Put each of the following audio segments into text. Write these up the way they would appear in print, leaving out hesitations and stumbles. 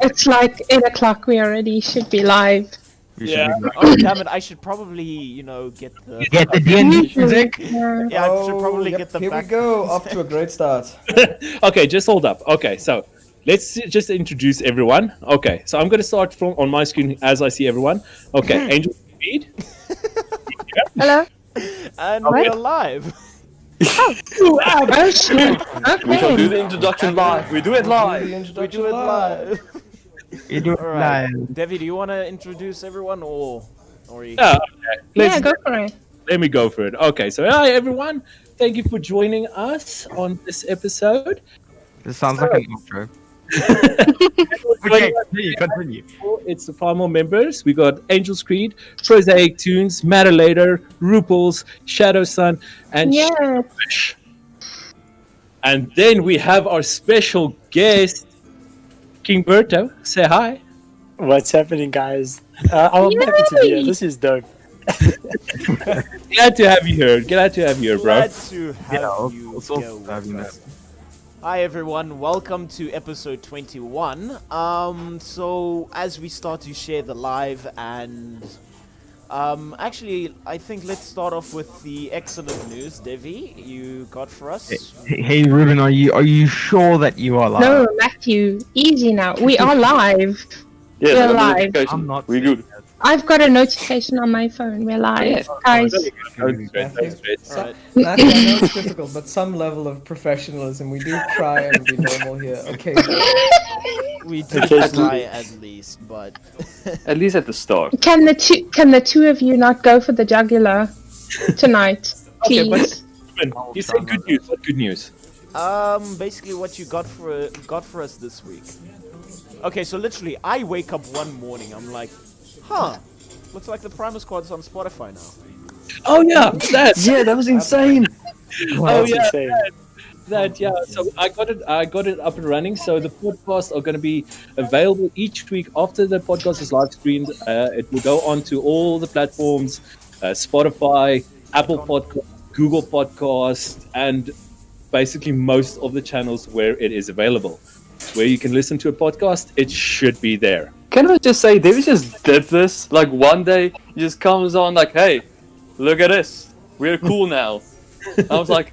it's like 8 o'clock. We already should be live. Yeah. Oh damn it! I should probably, get the. Get the D&D music. Yeah, I should probably get the. Here we go. Off to a great start. Okay, just hold up. Okay, so let's just introduce everyone. Okay, so I'm going to start from on my screen as I see everyone. Okay, AngelsCreed. Hello. And we're live. Oh shit. Okay. We shall do the introduction live. We do it live. We do it live. You do it Alright, live. Devi, do you want to introduce everyone or you? Yeah, okay. Yeah, go for it. Let me go for it. Okay, so hi everyone. Thank you for joining us on this episode. This sounds like an intro. Okay, continue. It's the Primal Members. We got AngelsCreed, Prosaic Tunes, Mattalater, Roopels, ShadowSun, and Shugabush. And then we have our special guest, k1ngbert0. Say hi. What's happening, guys? I'm happy to be here. This is dope. Glad to have you here. Glad to have you here, bro. Glad to have you go. Hi everyone, welcome to episode 21. So as we start to share the live and actually I think let's start off with the excellent news. Devi, you got for us? Hey Ruben, are you sure that you are live? No, Matthew, easy now. We are live. Yeah, We're live. I'm not. We good. I've got a notification on my phone. We're live, guys. That's great. Alright. Matthew, I know it's difficult, but some level of professionalism. We do try and be normal here. Occasionally. We do try at least, but At least at the start. Can the two of you not go for the jugular tonight, Okay, please? but you said good news. What good news? basically what you got for us this week. Okay, so literally I wake up one morning, I'm like, looks like the Primal Squad's on Spotify now. Oh yeah, that. Yeah, that was insane. Oh That's yeah, insane. that. Yeah. So I got it up and running. So the podcasts are going to be available each week after the podcast is live streamed. It will go on to all the platforms, Spotify, Apple Podcast, Google Podcast, and basically most of the channels where it is available. Where you can listen to a podcast, it should be there. Can I just say, David just did this? Like one day, he just comes on like, hey, look at this. We're cool now. I was like,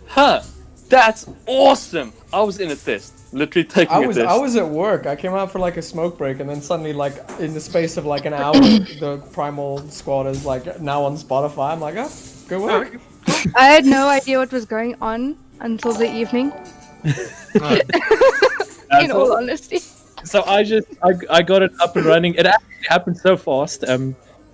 that's awesome. I was in a test. Literally taking a test. I was at work. I came out for like a smoke break, and then suddenly, like in the space of like an hour, the Primal Squad is like now on Spotify. I'm like, good work. I had no idea what was going on until the evening. In all honesty. So I got it up and running. It actually happened so fast.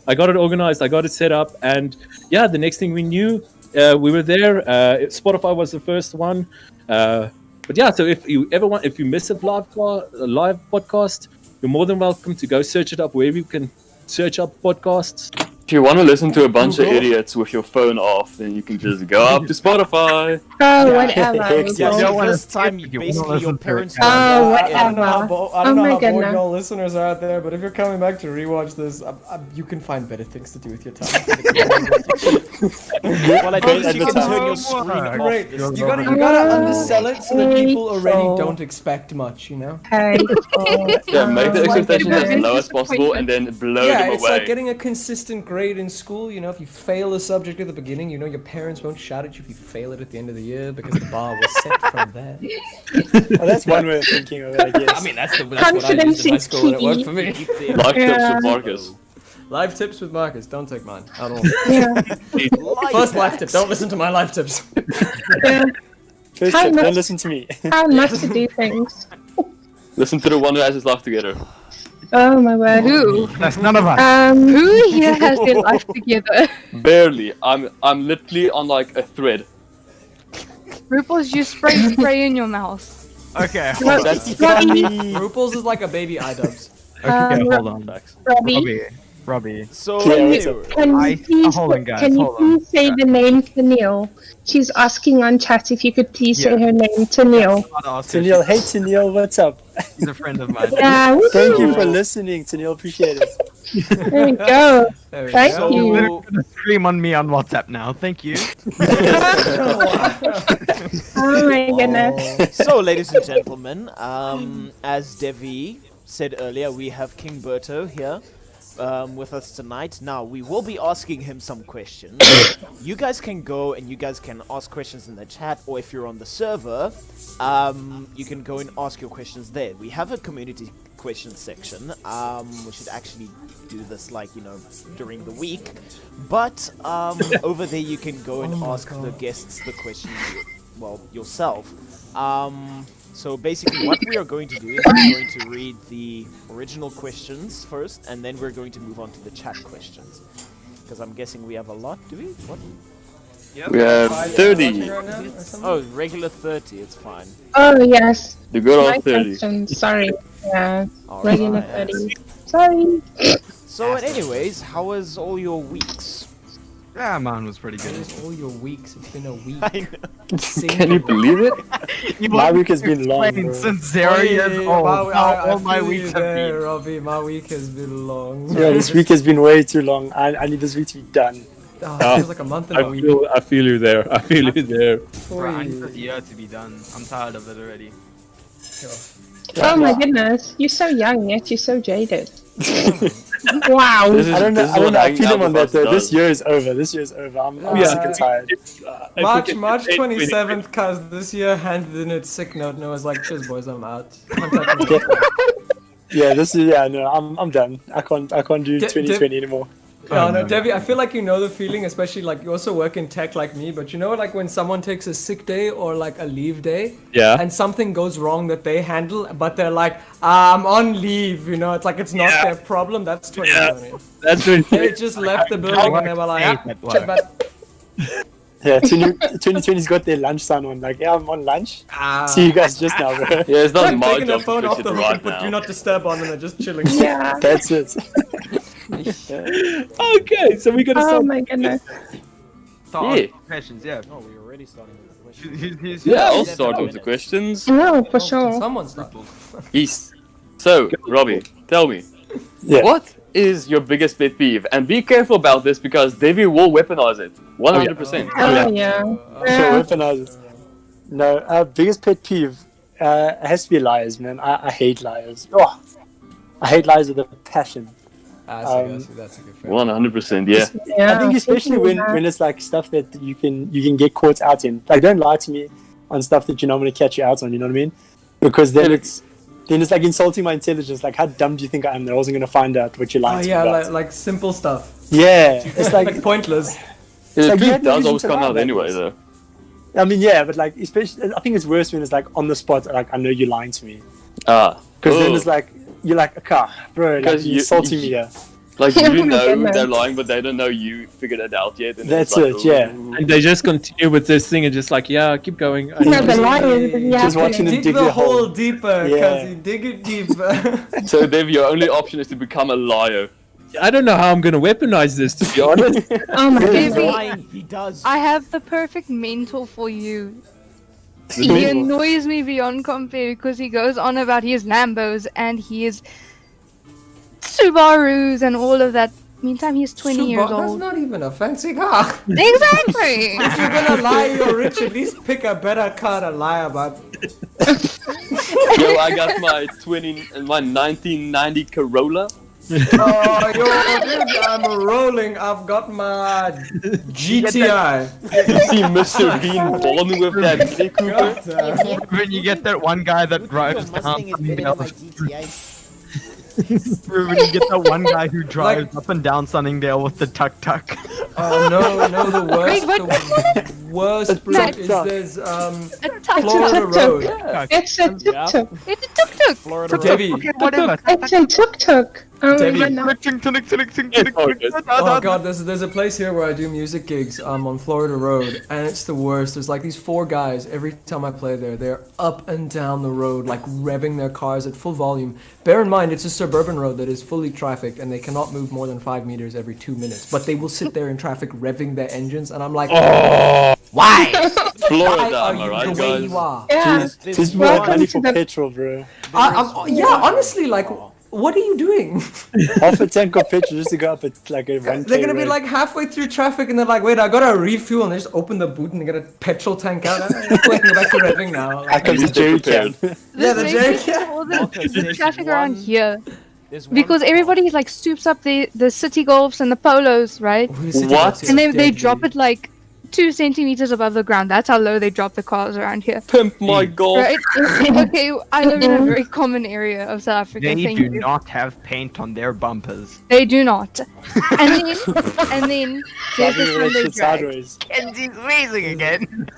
I got it organized. I got it set up, and yeah, the next thing we knew, we were there. Spotify was the first one. But yeah, so if you miss a live podcast, you're more than welcome to go search it up wherever you can search up podcasts. If you want to listen to a bunch of idiots with your phone off, then you can just go up to Spotify. Oh, whatever. Yeah, You so don't wanna first time skip it, you wanna basically listen your to parents it. Oh, I don't know how, whatever. I don't know Oh my how bored goodness. y'all listeners are out there, but if you're coming back to rewatch this, you can find better things to do with your time. well, at least you can turn your screen off. Great. this You time. gotta undersell it so that people already don't expect much, you know? Hey. Yeah, make the It's like expectations as getting low as possible and then blow Yeah, them it's away. like getting a consistent grade in school. You know, if you fail a subject at the beginning, you know your parents won't shout at you if you fail it at the end of the year because the bar was set from there. Well, that's one way of thinking of it, I guess. I mean, that's what I used in high school and it worked for me. Life tips Yeah. with Marcus. Life tips with Marcus. Don't take mine at all. Yeah. First life tip. Don't listen to my life tips. Yeah. First How tip, much- don't listen to me. How not to do things. Listen to the one who has his life together. Oh my word. Who? That's none of us. Who here has their life together? Barely. I'm literally on like a thread. Roopels, you spray in your mouth. Okay, That's Robbie, Roopels is like a baby iDubbbz. okay, hold on. facts. Robbie, Robbie. So Yeah, anyway, can you please, hold on, guys, can you hold on. please say the name to Neil? She's asking on chat if you could please say her name to Neil. Tennille, hey Tennille, what's up? He's a friend of mine. Yeah, Thank you woohoo. for listening, Tennille, appreciate it. There we go. There we Thank go. you. You're gonna scream on me on WhatsApp now. Thank you. Oh my goodness. so ladies and gentlemen, as Devi said earlier, we have k1ngbert0 here with us tonight. Now, we will be asking him some questions. You guys can go and you guys can ask questions in the chat, or if you're on the server, you can go and ask your questions there. We have a community questions section. We should actually do this, like, you know, during the week. But over there, you can go and ask the guests the questions, well, yourself. So basically what we are going to do is we're going to read the original questions first, and then we're going to move on to the chat questions. Because I'm guessing we have a lot, do we? What? We have 30. Oh, regular 30, it's fine. Oh, yes. The good My old 30. question, sorry. Yeah, All regular right. 30. Sorry. So anyways, how was all your weeks? Yeah, mine was pretty good. It's all your weeks. It's been a week. I know. Can you believe it? My week has been long, bro. Since 0 years old. All my weeks have been. Robbie, my week has been long. Yeah, this week has been way too long. I need this week to be done. Oh, it feels like a month and a week. I feel you there. I feel you there. Bro, I need this year to be done. I'm tired of it already. Oh my goodness, you're so young yet you're so jaded. Wow. This is, I don't know. this is I don't what know. I hanging feel out him on with us that though. does. This year is over. This year is over. I'm sick and tired. March 27th, cause this year handed in its sick note and I was like, cheers boys, I'm out. Contact me. Yeah, this is no. I'm done. I can't do 2020 anymore. Yeah, no, Devi, I feel like you know the feeling, especially like you also work in tech like me, but you know like when someone takes a sick day or like a leave day, Yeah. and something goes wrong that they handle, but they're like, I'm on leave, you know, it's like it's not their problem, that's 2020. That's when They just left the building and they were like, shit, but Yeah, 2020's got their lunch sign on. Like, yeah, I'm on lunch. See you guys just now, bro. Yeah, it's not my taking their job phone to off fix the it hook right and put now. do not disturb on and they're just chilling. Yeah. That's it. Okay, so we're gonna Oh start. my goodness. Yeah. Questions, yeah. Oh, we're already starting with the question. Yeah, I'll start with the questions. No, for Can sure. someone start? Yes. So, Robbie, tell me, Yeah. what is your biggest pet peeve? And be careful about this because Davey will weaponize it. 100%. Oh yeah. Sure, Yeah. weaponize it. No, biggest pet peeve has to be liars, man. I hate liars. Oh, I hate liars with a passion. That's a good friend. 100%, yeah. Yeah. I think especially when it's like stuff that you can get caught out in. Like, don't lie to me on stuff that you know I'm gonna catch you out on. You know what I mean? Because then it's like insulting my intelligence. Like, how dumb do you think I am that I wasn't gonna find out what you're Oh lying to me yeah, about? like simple stuff. Yeah, it's like Like pointless. The like, you truth have no does reason always to come lie out about anyway, this. though. I mean, yeah, but like especially I think it's worse when it's like on the spot. Like, I know you're lying to me Ah. because then Oh. it's like you're like, okay, bro, like, Because you're you- insulting me here. Like, Oh you my know goodness. they're lying, but they don't know you figured it out yet. And That's it's like, it, yeah. ooh. And they just continue with this thing and just like, yeah, keep going. Yeah, the liars. Yeah. Just watching them Dig dig the their hole hole. deeper, Yeah. cause you dig it deeper. So, Dev, your only option is to become a liar. I don't know how I'm gonna weaponize this, to be honest. Oh my He's goodness. lying, he does. I have the perfect mentor for you. The He mentor. annoys me beyond compare because he goes on about his Lambos and his Subarus and all of that. Meantime, he's 20 years That's old. not even a fancy car. Exactly! If you're gonna lie you're rich, at least pick a better car to lie about. Yo, I got my 1990 Corolla. Oh, yo, dude, I'm rolling. I've got my GTI. You see Mr. Bean born with that Mini Cooper? When you get that one guy that drives Your down Mustang is better than my Sunningdale, GTA. when you get that one guy who drives up and down Sunningdale with the tuk-tuk. Oh no, the worst, Wait, the worst proof is there's A tuk-tuk. Florida Road. It's a tuk-tuk. It's a tuk-tuk. Florida Devi. It's a tuk-tuk. Oh Debbie. my goodness. Oh god, there's a place here where I do music gigs on Florida Road, and it's the worst. There's like these 4 guys every time I play there. They're up and down the road, like revving their cars at full volume. Bear in mind, it's a suburban road that is fully trafficked, and they cannot move more than 5 meters every 2 minutes. But they will sit there in traffic revving their engines, and I'm like, why? Why Florida, are am I you right, the way guys? you are? Yeah. These people have Welcome money to for the- petrol, bro. Yeah, honestly, like what are you doing? Half a tank of petrol just to go up at like a 1K They're gonna be road. like halfway through traffic and they're like, wait, I gotta refuel, and they just open the boot and they get a petrol tank out. Wait, you're back to revving now. I come to jerry can. Yeah, the This jerry makes can. all Because the there's traffic around one- here. There's one Because car. everybody like stoops up the city golfs and the polos, right? What? And they drop it like 2 centimeters above the ground. That's how low they drop the cars around here. Pimp my golf. Right? Okay, I live in a very common area of South Africa. They thank do you. not have paint on their bumpers. They do not. And then there's the Driving that Sunday shit drag. sideways. Kenzie's racing again.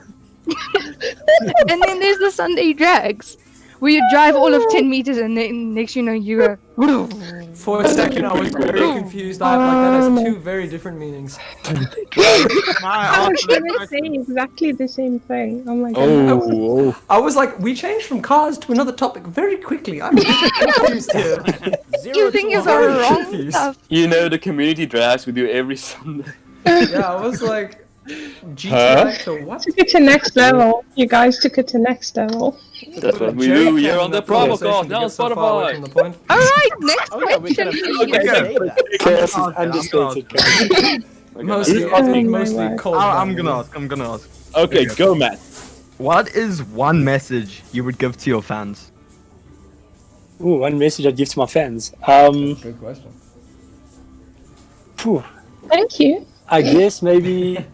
And then there's the Sunday drags. Where you drive all of 10 meters and then next you know you go. For a second, I was very confused. I have like that has 2 very different meanings. I was gonna say exactly the same thing. Oh my god. I was like, we changed from cars to another topic very quickly. I'm confused here. You think it's all Very wrong confused. stuff. You know the community drags we do every Sunday. Yeah, I was like, GTI to what? Took it to next level. You guys took it to next level. That's what we Jerry do. can You're on in the that conversation PrimalCast to now on get so far away from Spotify. the point. Alright, next Oh yeah, we could question. have say that. Chaos is understated. Chaos. Mostly, my mostly word. cold. I'm gonna ask. Okay, go, Matt. What is one message you would give to your fans? Ooh, one message I'd give to my fans. Good question. Phew, Thank you. I guess maybe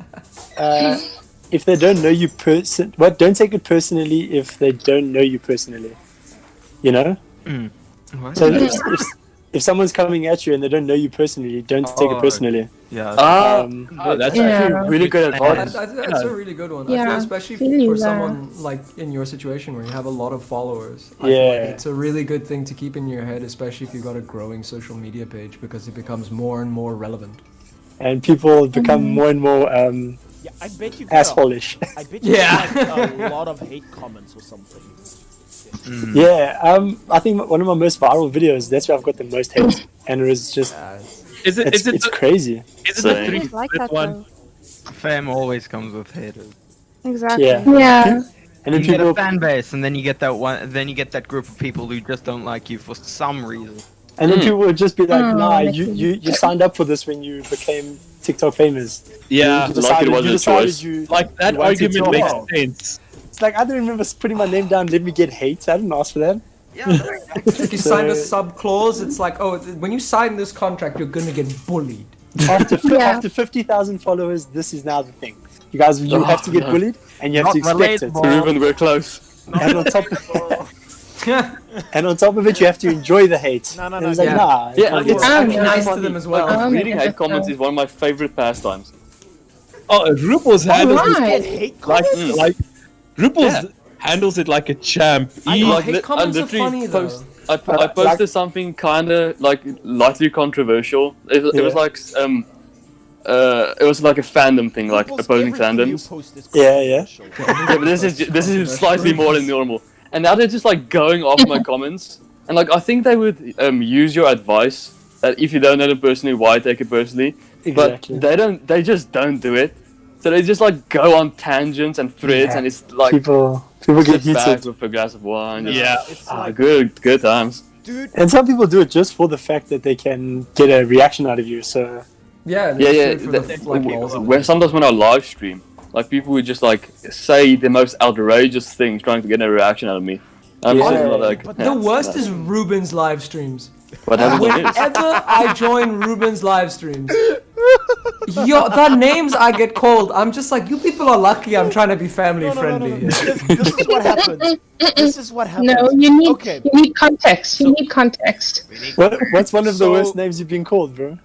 if they don't know you don't take it personally if they don't know you personally. You know? So if someone's coming at you and they don't know you personally, don't take it personally. Yeah. That's Yeah. actually Really good That's, advice. that's a really good one. I Yeah, feel especially feel you for there. someone like in your situation where you have a lot of followers. I feel Yeah. like it's a really good thing to keep in your head, especially if you've got a growing social media page, because it becomes more and more relevant. And people become more and more Yeah, I bet you got asshole-ish. I bet you Yeah. got a lot of hate comments or something. Yeah, I think one of my most viral videos, that's where I've got the most hate. And it was just, Is it it's crazy. is it Same. the I three like that one? though. Fame always comes with haters. Exactly. Yeah. Yeah. And then You get a people, fan base, and then you get that one. Then you get that group of people who just don't like you for some reason. people would just be like, Oh, nah, that's you signed up for this when you became TikTok famous. Yeah, You like it wasn't you a decided choice. you like that you wanted argument to- makes Oh. sense. It's like, I didn't remember putting my name down, let me get hate. I didn't ask for that. If you sign a sub clause, it's like, oh, when you sign this contract, you're gonna get bullied. After 50,000 followers, this is now the thing. You guys, you have to get bullied, and you have to Not expect it. relatable. Ruben, we're close. And on top, and on top of it, you have to enjoy the hate. No, no, And no, it's like, yeah. nah. Yeah, it's it's Oh, Be no. nice to them as well. Oh my Reading hate goodness, comments no. is one of my favorite pastimes. Oh, Roopels handles Alright. Hate like comments? like Roopels Yeah. handles it like a champ. He, know, Like, hate comments are literally funny, though. I posted something kind of like lightly controversial. It was like it was like a fandom thing, like People's opposing every video fandoms. post is Yeah. controversial. Yeah, but this is slightly more than normal. And now they're just like going off my comments, and like I think they would use your advice that if you don't know them personally, why take it personally. Exactly. But they don't. They just don't do it. So they just like go on tangents and threads, and it's like People get sit back heated. with a glass of wine. Yeah. It's Ah, like, good times. dude, And some people do it just for the fact that they can get a reaction out of you. So Yeah, Yeah, they yeah. do it for the like, balls of it. Sometimes when I live stream, like people would just like say the most outrageous things, trying to get a reaction out of me. I'm Yeah. sitting there like, But The worst is Ruben's live streams. what happens on his? Whenever I join Ruben's live streams, the names I get called, I'm just like, you people are lucky I'm trying to be family friendly. This is what happens. This is what happens. No, you need Okay. you need context. You need context. what's one of the So- worst names you've been called, bro?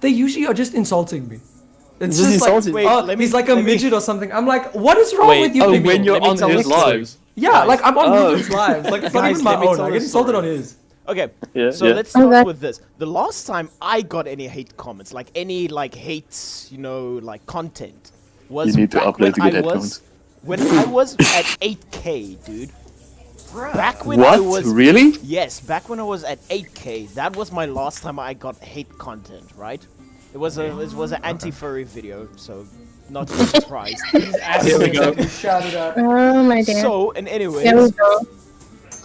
They usually are just insulting me. It's Just just insulting? like, Wait, oh, let me- he's like a let me- midget or something. I'm like, what is wrong Wait, with you Oh, people? when you're Let me on tell his the story. lives. Yeah, like I'm on Oh. Ruben's lives. Like it's not Guys, even my let me own. tell I the get insulted story. on his. Okay, Yeah, so yeah. let's start Okay. with this. The last time I got any hate comments, like any like hates, like content, was You need to back upload when to get I hate was comments. when I was at 8K, dude. Back when I What? was Really? yes, back when I was at 8K, that was my last time I got hate content, right? It was an anti-furry video, so not too surprised. Here we go. You shouted out. Oh my dear. So, and anyways, There we go.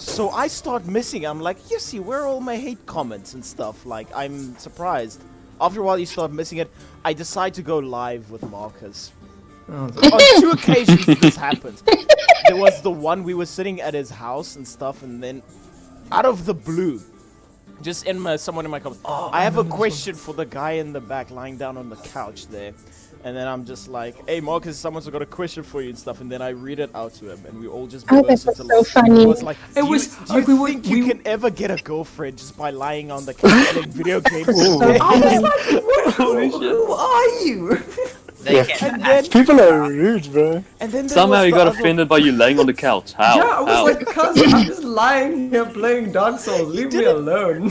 So I start missing. I'm like, Yossi, where are all my hate comments and stuff? Like, I'm surprised. After a while, you start missing it. I decide to go live with Marcus. On 2 occasions this happened. There was the one we were sitting at his house and stuff, and then out of the blue, just someone in my comments, I have a question for the guy in the back lying down on the couch there. And then I'm just like, hey Marcus, someone's got a question for you and stuff, and then I read it out to him, and we all just burst that into was so funny. It was like, It do was you like we think you can ever get a girlfriend just by lying on the couch playing video games? I was like, who are you? They can And then, People are rude, bro. and then there Somehow was you the got other- offended by you laying on the couch. How? Yeah, I was How? like, cuz I'm just lying here playing Dark Souls. Leave me alone.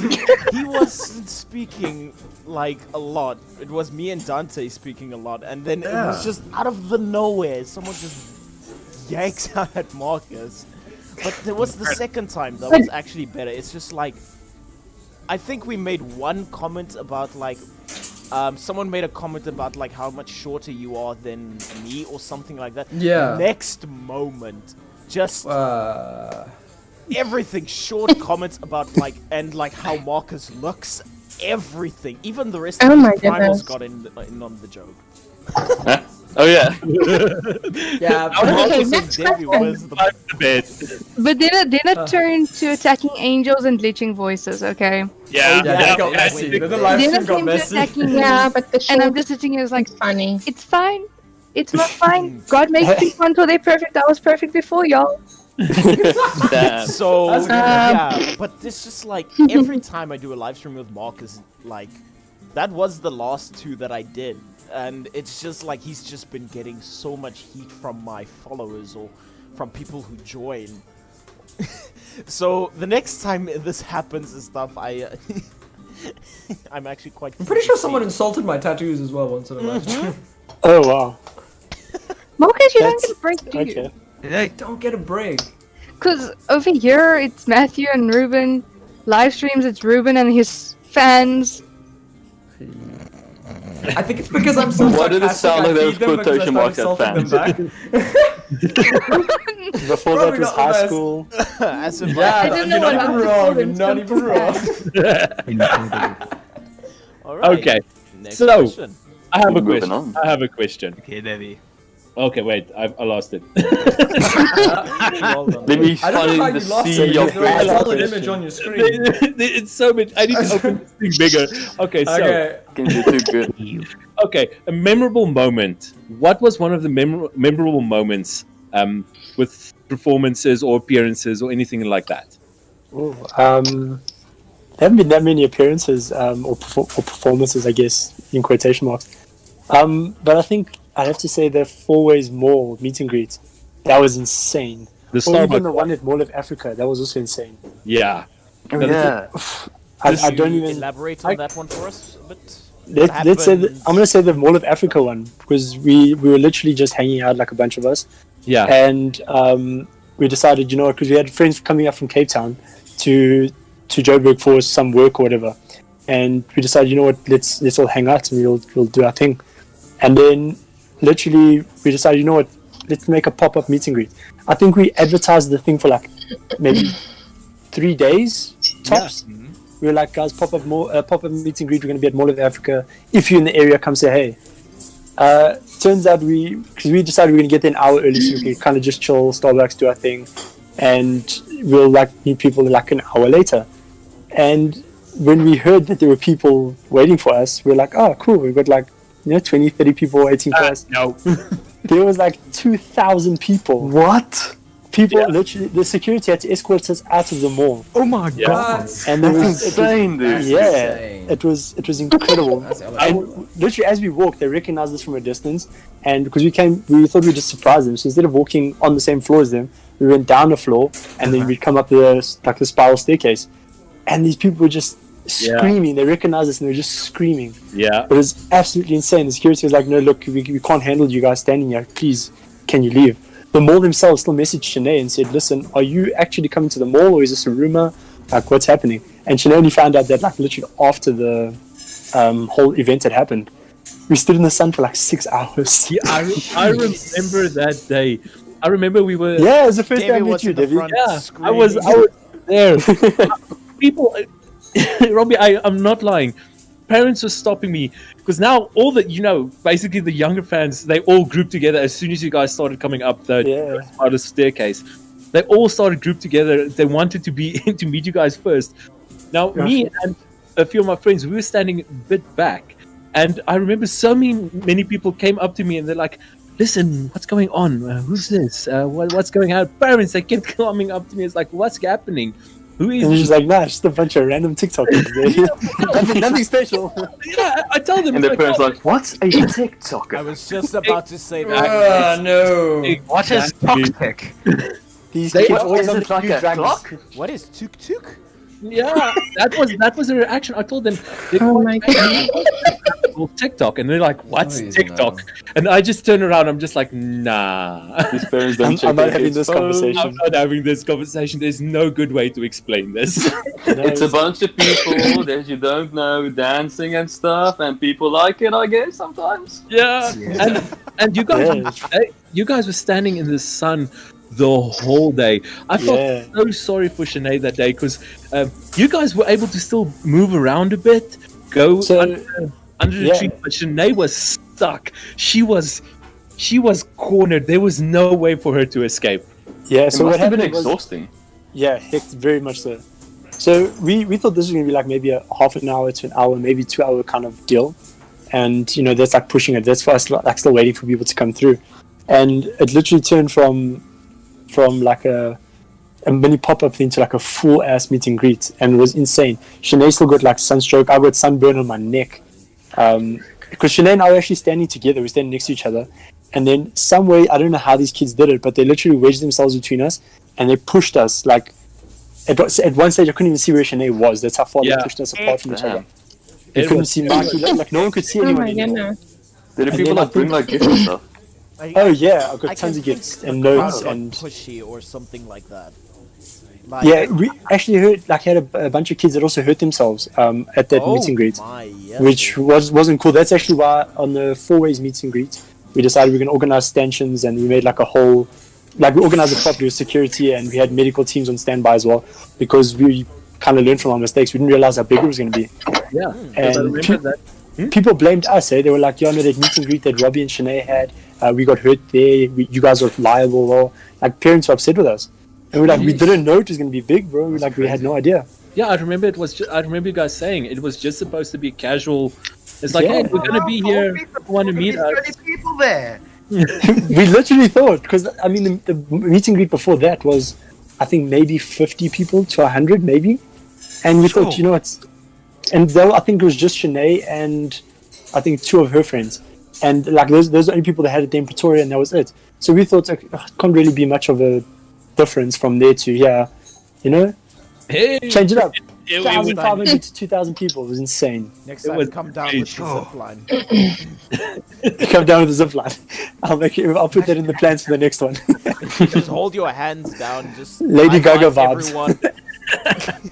He wasn't speaking like a lot. It was me and Dante speaking a lot, and then it was just out of the nowhere, someone just yanks out at Marcus. But there was the second time that was actually better. It's just like, I think we made one comment about like, someone made a comment about like how much shorter you are than me or something like that. Yeah. Next moment, just everything. Short comments about like and like how Marcus looks. Everything, even the rest Oh of my the primals goodness. got in on the joke. Oh yeah. Yeah, Okay, So next Debbie question. was the The bed. But then it turned to attacking angels and glitching voices, okay? Yeah, that got messy. Then the live Then stream it got came to messy. attacking Yeah, but the and I'm show just sitting here like, is funny. it's fine. It's not fine. God makes people until they're perfect. I was perfect before, y'all. Damn. So That's good. yeah, but this just like every time I do a live stream with Marcus, like that was the last 2 that I did, and it's just like he's just been getting so much heat from my followers or from people who join. So the next time this happens and stuff, I'm actually quite. I'm pretty sure someone insulted my tattoos as well once in a live stream. Oh wow. Marcus, you don't That's- get a break, do you? Okay. I don't get a break. Because over here, it's Matthew and Ruben. Live streams, it's Ruben and his fans. I think it's because I'm so Why did it sarcastic, sound I like there was feed them because I quotation start marks at insulting them back. Before Probably that was not the high best. school. As if Yeah, I don't know you're what not even happened wrong. to You're them not even wrong. All right. Okay, Next so- question. I have a Moving question. on. I have a question. Okay, Debbie. Okay, wait, I lost it. Well done. Let me I don't know how find you the lost sea it. of There's a solid questions. image on your screen. It's so much. I need to open this thing bigger. Okay, so Okay. Can do too good. okay, a memorable moment. What was one of the memorable moments with performances or appearances or anything like that? Ooh, there haven't been that many appearances or performances, I guess, in quotation marks. But I think I have to say the 4 Ways Mall meet and greet. That was insane. The Or even the Starbucks. one at Mall of Africa. That was also insane. Yeah. Oh, yeah. I don't even. Elaborate on that one for us a bit. Let's say I'm gonna say the Mall of Africa one because we were literally just hanging out like a bunch of us, Yeah. and we decided, you know, because we had friends coming up from Cape Town to Joburg for some work or whatever, and we decided, you know what, let's all hang out and we'll do our thing, and then literally we decided, you know what, let's make a pop-up meet and greet. I think we advertised the thing for like maybe 3 days tops. We were like, guys, pop-up meet and greet. We're going to be at Mall of Africa. If you're in the area, come say hey. Turns out because we decided we were going to get there an hour early so we could kind of just chill, Starbucks, do our thing, and we'll like meet people like an hour later. And when we heard that there were people waiting for us, we were like, oh, cool. We've got like 20, 30 people waiting for us. No. There was like 2,000 people. What? People literally, the security had to escort us out of the mall. Oh my Yeah. god. And there That's was, insane, dude. yeah, insane. it was incredible. That's And literally, as we walked, they recognized us from a distance, and because we thought we'd just surprise them. So instead of walking on the same floor as them, we went down the floor, and then we'd come up the spiral staircase, and these people were just screaming. They recognized us, and they were just screaming. Yeah. It was absolutely insane. The security was like, "No, look, we can't handle you guys standing here. Please, can you leave?" The mall themselves still messaged Shanae and said, "Listen, are you actually coming to the mall, or is this a rumor? Like, what's happening?" And Shanae only found out that like literally after the whole event had happened. We stood in the sun for like 6 hours. Yeah, I remember that day. I remember we were. Yeah, it was the first Davey time I met was you, in the Davey. front Yeah, I screaming. was there. People, Robbie, I'm not lying. Parents were stopping me because now all the basically the younger fans, they all grouped together as soon as you guys started coming up the spider staircase. They all started grouped together. They wanted to be to meet you guys first. Now me and a few of my friends, we were standing a bit back, and I remember so many people came up to me and they're like, "Listen, what's going on? Who's this? What's going on?" Parents, they kept coming up to me. It's like, "What's happening? Who is?" And you're just like, nah, just a bunch of random TikTokers there. Nothing special. Yeah, I tell them. And the parents like, what's a TikToker? I was just about to say that. No. What is toxic? These kids always is on it like a drugs. clock? What is tuk tuk? Yeah, that was the reaction. I told them. Oh my god. TikTok, and they're like, "What's Please, TikTok?" no. And I just turn around. I'm just like, "Nah." These parents don't check I'm not their having kids' this phones. conversation. I'm not having this conversation. There's no good way to explain this. It's a bunch of people that you don't know dancing and stuff, and people like it, I guess, sometimes. Yeah, and you guys were standing in the sun the whole day. I felt so sorry for Sinead that day because you guys were able to still move around a bit, go under the tree, but Sinead was stuck. She was cornered. There was no way for her to escape. Yeah, It so must what have been happened was, exhausting. yeah, heck, very much so. So we thought this was going to be like maybe a half an hour to an hour, maybe 2 hour kind of deal. And, that's like pushing it. That's for us, like still waiting for people to come through. And it literally turned from like a mini pop-up thing to like a full-ass meet and greet. And it was insane. Sinead still got like sunstroke. I got sunburn on my neck. Because Sinead and I were actually standing together. We were standing next to each other. And then some way, I don't know how these kids did it, but they literally wedged themselves between us. And they pushed us like... At one stage, I couldn't even see where Sinead was. That's how far they pushed us apart from each other. They couldn't see Mikey. Like no one could see Oh anyone my anymore. goodness. Did the And people then I like bring think- like gifts and stuff? Oh yeah, I've got I tons can of gifts think and the notes crowd got and... pushy or something like that. Like, Yeah, we actually heard like had a bunch of kids that also hurt themselves at that meet and greet, which wasn't cool. That's actually why on the 4 ways meet and greet we decided we're gonna organize stanchions, and we made like a whole we organized it properly with security, and we had medical teams on standby as well because we kind of learned from our mistakes. We didn't realize how big it was gonna be. Yeah, And I remember that. people blamed us. They were like, "Yo, no, that meet and greet that Robbie and Sinead had, we got hurt there. You guys were liable." Well, like parents were upset with us. And we're like, we didn't know it was going to be big, bro. We're like, we had no idea. Yeah, I remember I remember you guys saying it was just supposed to be casual. It's like, hey, we're gonna be here. Want to meet us? People there. We literally thought, because I mean, the meet and greet before that was, I think maybe 50 people to 100, maybe. And we thought, and though I think it was just Sinead and I think 2 of her friends, and like those are the only people that had a day in Pretoria, and that was it. So we thought it can't really be much of a difference from there to here, Hey, change it up. it 1,500 to 2,000 people. It was insane. next time, come down with the zip line. Come down with the zip line. I'll put that in the plans for the next one. Just hold your hands down. Just Lady Gaga high-five vibes. everyone.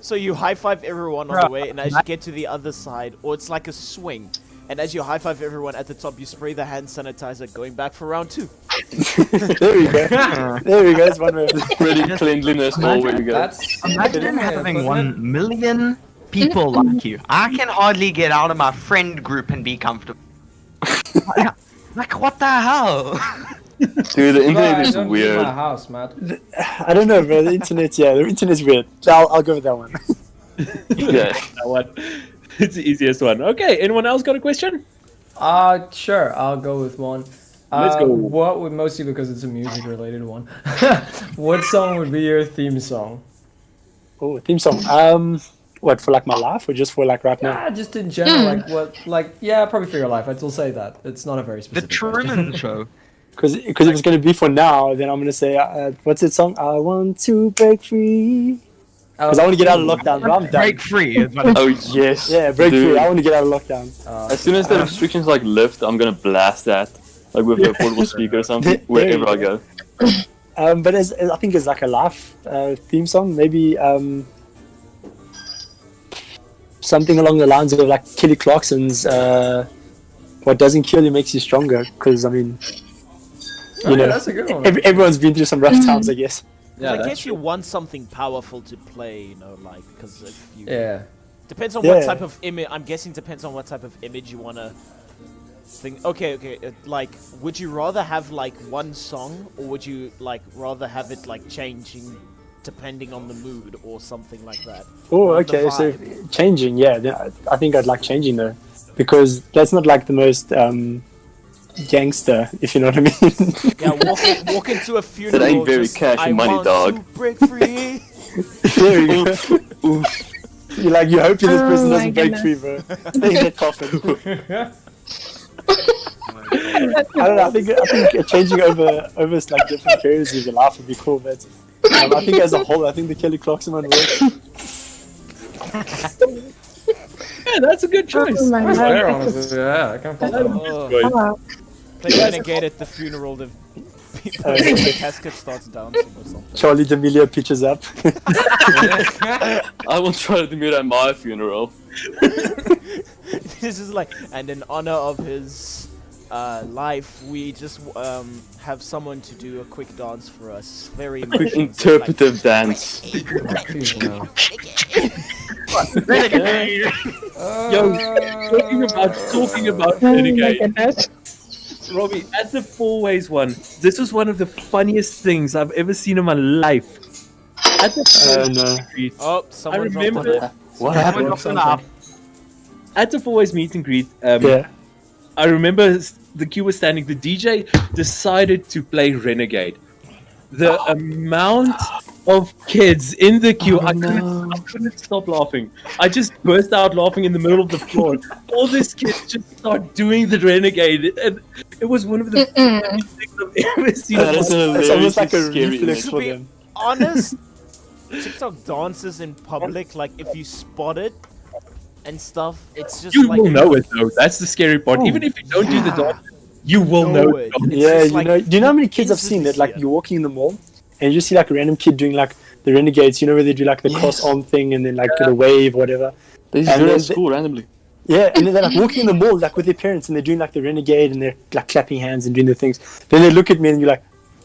So you high five everyone on the way, and as you get to the other side, or it's like a swing. And as you high five everyone at the top, you spray the hand sanitizer, going back for round 2. There we go. There we go. That's one way. Pretty cleanliness all way to go. Imagine having 1 million people like you. I can hardly get out of my friend group and be comfortable. Like, what the hell? Dude, the internet is Don't leave weird. my house, Matt. I don't know, bro. The internet's weird. I'll go with that one. Yeah. That one. It's the easiest one. Okay, anyone else got a question? Sure, I'll go with one. Let's go. What would, mostly because it's a music related one. What song would be your theme song? Oh, theme song. What, for like my life or just for like right now? Yeah, just in general, probably for your life. I'd still say that. It's not a very The specific question. Truman Show. Because if it's gonna be for now, then I'm gonna say, what's that song? I want to break free. Because I want to get out of lockdown, but I'm done. Break free. Is what Oh yes. Yeah, break Dude. free. I want to get out of lockdown. As soon as the restrictions like lift, I'm gonna blast that, like with a portable speaker or something, wherever I go. But I think it's like a life theme song. Maybe something along the lines of like Kelly Clarkson's "What Doesn't Kill You Makes You Stronger." Because I mean, That's a good one. everyone's been through some rough times, I guess. Yeah, I that's guess you want something powerful to play, you know, like, because if you... Yeah. Depends on Yeah. what type of image... I'm guessing depends on what type of image you want to think. Okay. Like, would you rather have, like, one song, or would you, like, rather have it, like, changing depending on the mood or something like that? Oh, On the okay. So vibe. changing, yeah. I think I'd like changing though, because that's not like the most gangster, if you know what I mean. Yeah, walk into a funeral. ain't very just, cash and I money, want dog." to break free. There you go. You're like, you're hoping this person Oh doesn't my break free, bro. Stay in that coffin. I don't know. I think changing over like different periods of your life would be cool, but I think as a whole, I think the Kelly Clarkson one works. Yeah, that's a good choice. Oh my That's God. fair, honestly. Yeah, I can't fault that one. Oh, play Renegade at the funeral. The casket starts dancing or something. Charlie D'Amelio pitches up. I will try to do it at my funeral. This is like, and in honor of his life, we just have someone to do a quick dance for us. Very Quick emotional, interpretive dance. Yo, talking about Oh my Renegade, goodness. Robbie, at the Four Ways one, this was one of the funniest things I've ever seen in my life. At the Four No. Ways meet, Oh, someone I dropped remember- it. What happened? at the Four Ways meet and greet, Yeah. I remember the queue was standing. The DJ decided to play Renegade. The amount of kids in the queue, I couldn't stop laughing. I just burst out laughing in the middle of the floor. All these kids just start doing the Renegade, and it was one of the funniest things I've ever seen. That is an It's almost like a scary reflex image. for To be them. honest, TikTok dances in public, like if you spot it and stuff, it's just You like will know it though. That's the scary part. Even if you don't do the dance, you will know it. It's Yeah, just you like know. Do you know how many kids I've seen that like instantly you're walking in the mall and you just see like a random kid doing like the renegades? You know where they do like the cross arm thing and then like the wave, whatever. They just And do it then at school randomly. Yeah, and then they're like walking in the mall like with their parents and they're doing like the renegade and they're like clapping hands and doing the things. Then they look at me and you're like,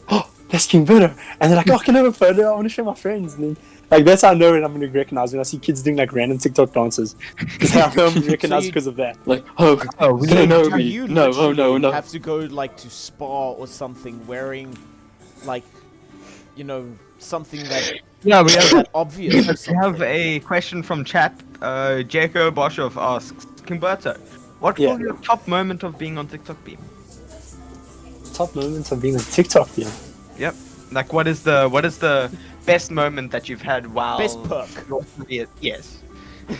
oh, that's King Berto. And they're like, oh, can I have a photo? I want to show my friends. And then like that's how I know when I'm going to recognize when I see kids doing like random TikTok dances. Because I know I'm recognized because of that. Like, oh, we no, don't no, do you no, oh, no, literally no. have to go like to spa or something wearing like, you know, something that Yeah, we have that obvious or we have something? a question from chat. Jacob Boshov asks, Kimberto, what Yeah. will your top moment of being on TikTok be? Top moments of being on TikTok, yeah. Yep. Like, what is the best moment that you've had while Best perk. your career? Yes.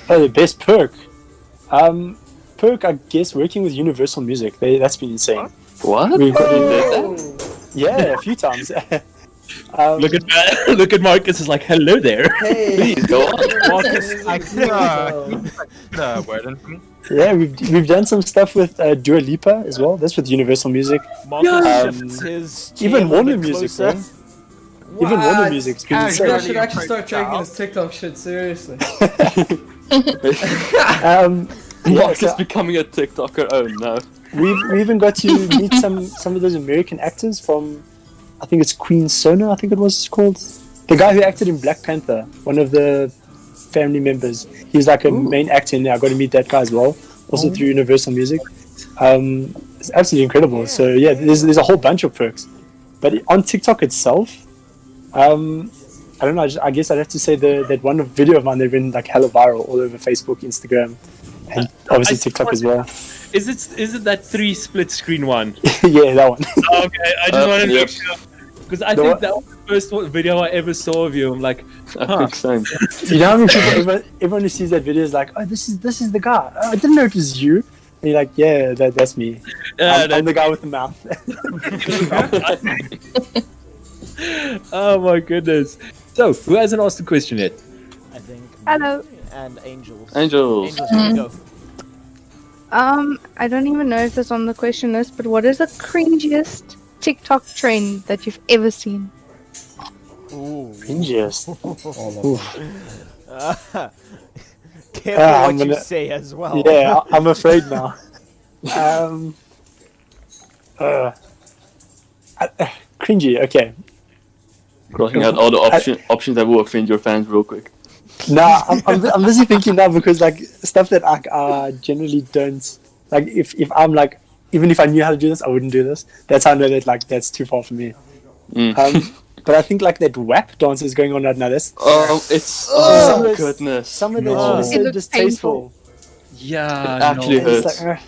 Oh, the best perk. Perk, I guess, working with Universal Music. That's been insane. What? We've got You did that? Yeah, a few times. Look at Marcus is like, hello there. Please go on. Marcus, I the word in for me. Yeah, we've done some stuff with Dua Lipa as well. That's with Universal Music. Marcus shifts his chair Even a little Warner bit Music, closer. bro. Even Warner Music's been You insane. guys should actually start taking this TikTok shit seriously. Yeah, Marcus so becoming a TikToker. Oh no. we even got to meet some of those American actors from, I think it's Queen Sona, I think it was called. The guy who acted in Black Panther, one of the family members. He's like a main actor in there. I got to meet that guy as well, also through Universal Music. It's absolutely incredible. So yeah, there's a whole bunch of perks. But on TikTok itself, I don't know. I guess I'd have to say that one video of mine they've been like hella viral all over Facebook, Instagram, and obviously TikTok as well. Is it that 3 split screen one? Yeah, that one. Okay, I just wanted to yep. make sure. Because I The think what? that was the first video I ever saw of you. I'm like, I huh. think same. You know how many people? Everyone who sees that video is like, "Oh, this is the guy. Oh, I didn't know it was you." And you're like, "Yeah, that's me. I'm the guy with the mouth." Oh my goodness. So, who hasn't asked the question yet? I think. Hello. And Angels. Angels. Angels, here you go. I don't even know if it's on the question list, but what is the cringiest TikTok trend that you've ever seen? Ooh. Cringiest. Careful I'm what you gonna- say as well. Yeah, I'm afraid now. Cringy. Okay. Crossing out all the options that will offend your fans real quick. Nah, I'm busy thinking now because like stuff that I generally don't like. If I'm like, even if I knew how to do this, I wouldn't do this. That's how I know that like that's too far for me. But I think like that WAP dance is going on right now. That's Goodness. Some of that is so distasteful. Yeah, it actually hurts. Like,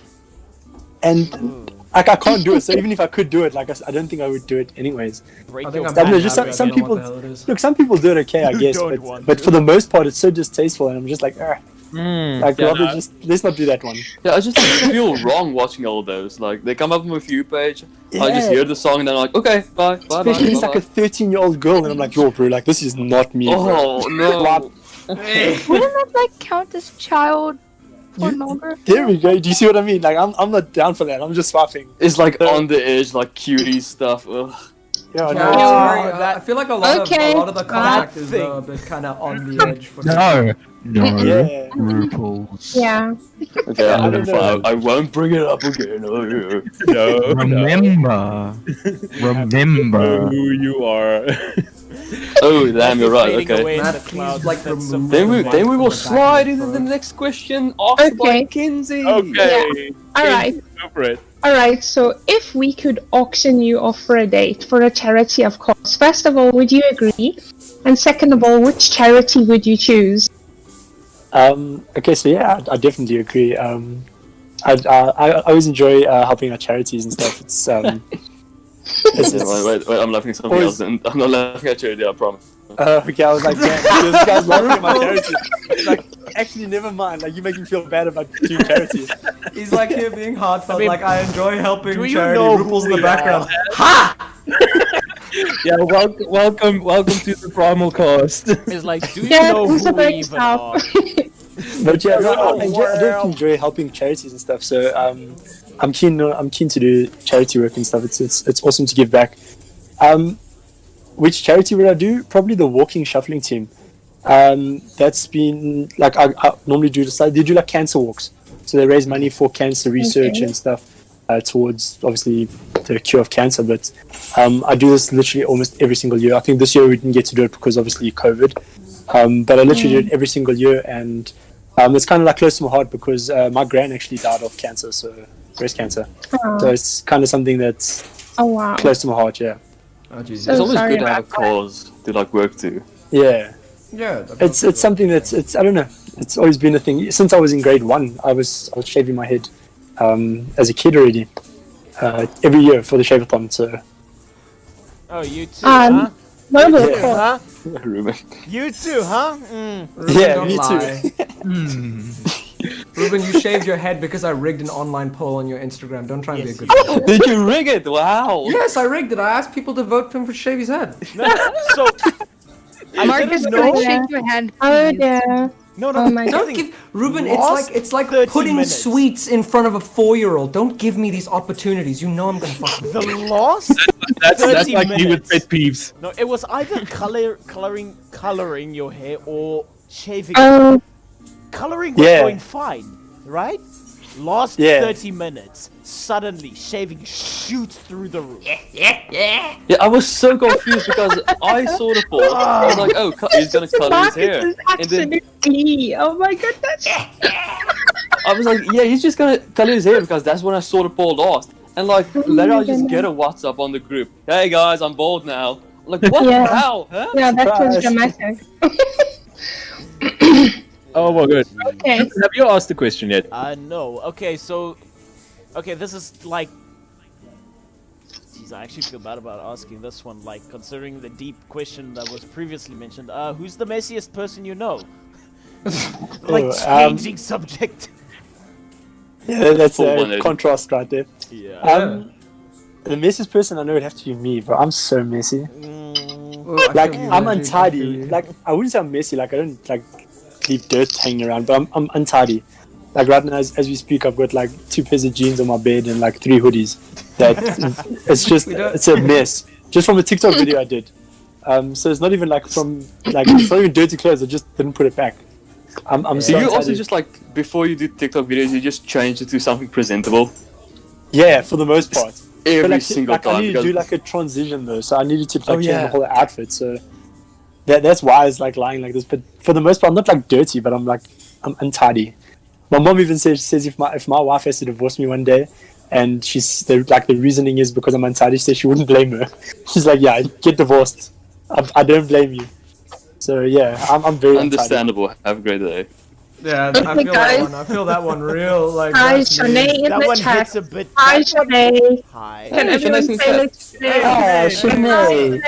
and like I can't do it. So even if I could do it, like I don't think I would do it anyways. I think Some people look. Some people do it okay, I guess. But for the most part, it's so distasteful, and I'm just like, just let's not do that one. Yeah, I just feel wrong watching all those. Like they come up on my view page, I just hear the song, and then I'm like, okay, bye. Especially it's like a 13-year-old girl, and I'm like, yo, bro, like this is not me. Oh no. Wouldn't that like count as child pornography? There we go. Do you see what I mean? Like I'm not down for that. I'm just swiping. It's like on the edge, like cutie stuff. Ugh. Yeah, I feel like a lot of the contact is a bit kind of on the edge. For No. Yeah. Roopels. Yeah. Okay, I won't bring it up again. No. Remember who you are. Oh, damn, you're right. Fading Okay. away in Matt, the please, clouds, like, that's remove some the Then we will back slide of the into the phone. next question asked by Okay. Kinsey. Okay. Alright. Go for it. Alright, so if we could auction you off for a date, for a charity of course, first of all, would you agree? And second of all, which charity would you choose? Okay, so yeah, I definitely agree. I always enjoy helping out charities and stuff. Wait, I'm laughing at something else. And I'm not laughing at charity, I promise. Okay, I was like, damn, this guy's laughing at my charity. Like, actually, never mind. Like, you make me feel bad about doing charity. He's like here being heartfelt. I mean, like I enjoy helping do you charity. know who Roopels in the we background. Yeah, welcome to the PrimalCast. It's like, do you Yeah, know it's a who we big even stop. are? But yeah, no, I do enjoy helping charities and stuff. So I'm keen to do charity work and stuff. It's awesome to give back. Which charity would I do? Probably the walking shuffling team. That's been like I normally do this. They do like cancer walks, so they raise money for cancer research and stuff towards obviously the cure of cancer. But I do this literally almost every single year. I think this year we didn't get to do it because obviously COVID. But I literally do it every single year, and it's kind of like close to my heart because my gran actually died of cancer, so breast cancer. So it's kind of something that's close to my heart. Yeah. Oh, Jesus. It's always sorry good to have a about that. cause to like work to. Yeah. Yeah. It's something that's I don't know. It's always been a thing since I was in grade 1. I was shaving my head as a kid already. Every year for the shave-a-thon. So. Oh, you too, huh? Noble, You too, huh? Ruben. You too, huh? Ruben, Yeah, don't me lie. too. Ruben, you shaved your head because I rigged an online poll on your Instagram. Don't try and Yes, be a good guy. Did you rig it? Wow. Yes, I rigged it. I asked people to vote for him for shave his head. So, I Marcus, didn't can I know. shake your hand? Oh please? yeah. No, Oh my Don't god. give Ruben. Lost It's like 30 putting minutes. sweets in front of a 4-year-old. Don't give me these opportunities. You know I'm gonna fucking. The lost. That's 30 like me with minutes. pet peeves. No, it was either coloring your hair or shaving. Oh, Coloring was Yeah. going fine, right? Last Yeah. 30 minutes, suddenly shaving shoots through the roof. Yeah, I was so confused because I saw the poll. I was like, oh, he's gonna color his hair. Marcus is And then absolutely. Oh my goodness. I was like, yeah, he's just gonna color his hair because that's when I saw the poll last. And like, later I just get a WhatsApp on the group. Hey guys, I'm bald now. I'm like, what? Yeah. How? Huh? Yeah, that was Surprise. dramatic. Oh my god. Okay. Have you asked the question yet? No. Okay, so... Okay, this is like... Jeez, I actually feel bad about asking this one, like, considering the deep question that was previously mentioned. Who's the messiest person you know? Like, changing subject. Yeah, that's Full a 180. contrast right there. Yeah. The messiest person I know would have to be me, but I'm so messy. Oh, I Like feel you, I'm dude. I feel untidy. you. Like I wouldn't say I'm messy. Like I don't like leave dirt hanging around, but I'm untidy. Like right now, as we speak, I've got like 2 pairs of jeans on my bed and like 3 hoodies. That it's a mess. Just from a TikTok video I did. So it's not even like it's not even dirty clothes. I just didn't put it back. I'm so Do you also untidy. just like, before you do TikTok videos, you just change it to something presentable? Yeah, for the most part. every like, single like, I time. need to Because do like a transition though, so I needed to like change yeah. the whole outfit. So that's why I was like lying like this. But for the most part, I'm not like dirty, but I'm untidy. My mom even says if my wife has to divorce me one day, and the reasoning is because I'm untidy, she says she wouldn't blame her. She's like, yeah, get divorced. I don't blame you. So yeah, I'm very understandable. Have a great day. Yeah, Okay, I feel guys. that one. I feel that one real. Like, Hi, that's me. Shanae in That the one chat. hits a bit. Hi, that one- Shanae. Hi. Can Hey, everyone Shanae's in say chat. let's play? Ah, Shanae.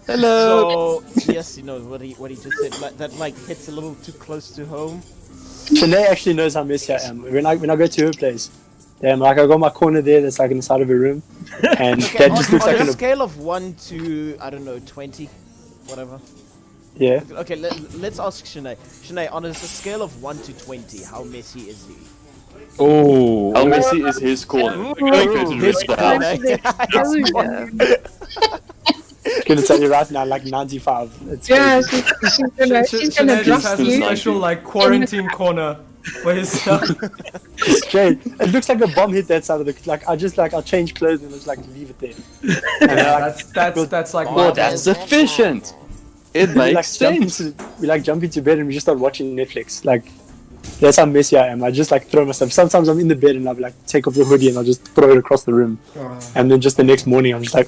Hello. So yes, you know what he just said. That like hits a little too close to home. Shanae actually knows how messy I am. When I go to her place, like I got my corner there that's like in the side of her room, and Okay, that just looks on like a scale of 1 to I don't know 20, whatever. yeah. Okay, let's ask Shanae. Shanae, on a scale of 1 to 20, how messy is he? Oh. How messy is his corner? Compared to the rest of the house? I'm gonna tell you right now, like 95. It's Yeah, crazy. she's gonna Shanae drop just has a you. special like quarantine corner for himself. Straight. It looks like a bomb hit that side of the like. I'll change clothes and just like leave it there. And That's like Well, that's sufficient. It we like makes jump sense. we jump into bed and we just start watching Netflix. Like that's how messy I am. I just like throw myself. Sometimes I'm in the bed and I'll be like take off the hoodie and I'll just throw it across the room. And then just the next morning I'm just like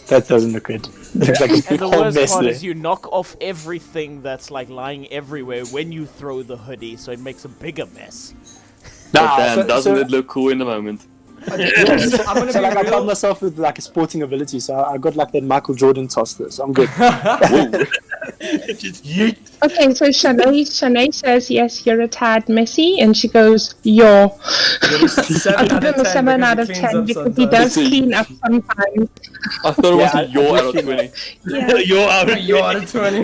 that doesn't look good. It looks like a And big the whole worst mess part there. is you knock off everything that's like lying everywhere when you throw the hoodie, so it makes a bigger mess. But damn, so- doesn't so- it look cool in the moment? Yeah, so, I'm gonna so be like I real. found myself with like a sporting ability, so I got like that Michael Jordan toss there, so I'm good. Okay, so Shanae says yes, you're a tad messy, and she goes, "Yo." I'll give him a 7 out of 10 because he does clean up sometimes. I thought it was Yeah, your I out of did 20. Yeah. You're out of 20.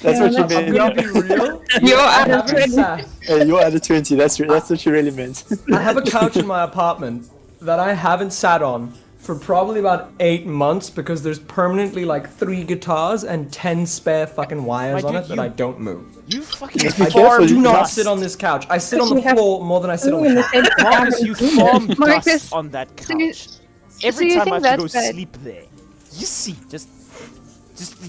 That's what you that's- meant. I'm gonna be real. You're I out of haven't 20. sat- Hey, you're out of 20. That's what you really meant. I have a couch in my apartment that I haven't sat on for probably about 8 months because there's permanently like 3 guitars and 10 spare fucking wires My on dude, it that you- I don't move. You fucking Just be I careful, do you not rust. sit on this couch. I sit on You the have- floor more than I sit on the couch. Marcus, you farm Marcus, dust on that so you- couch. Every so you time I think have to go that's bad? sleep there, you see, just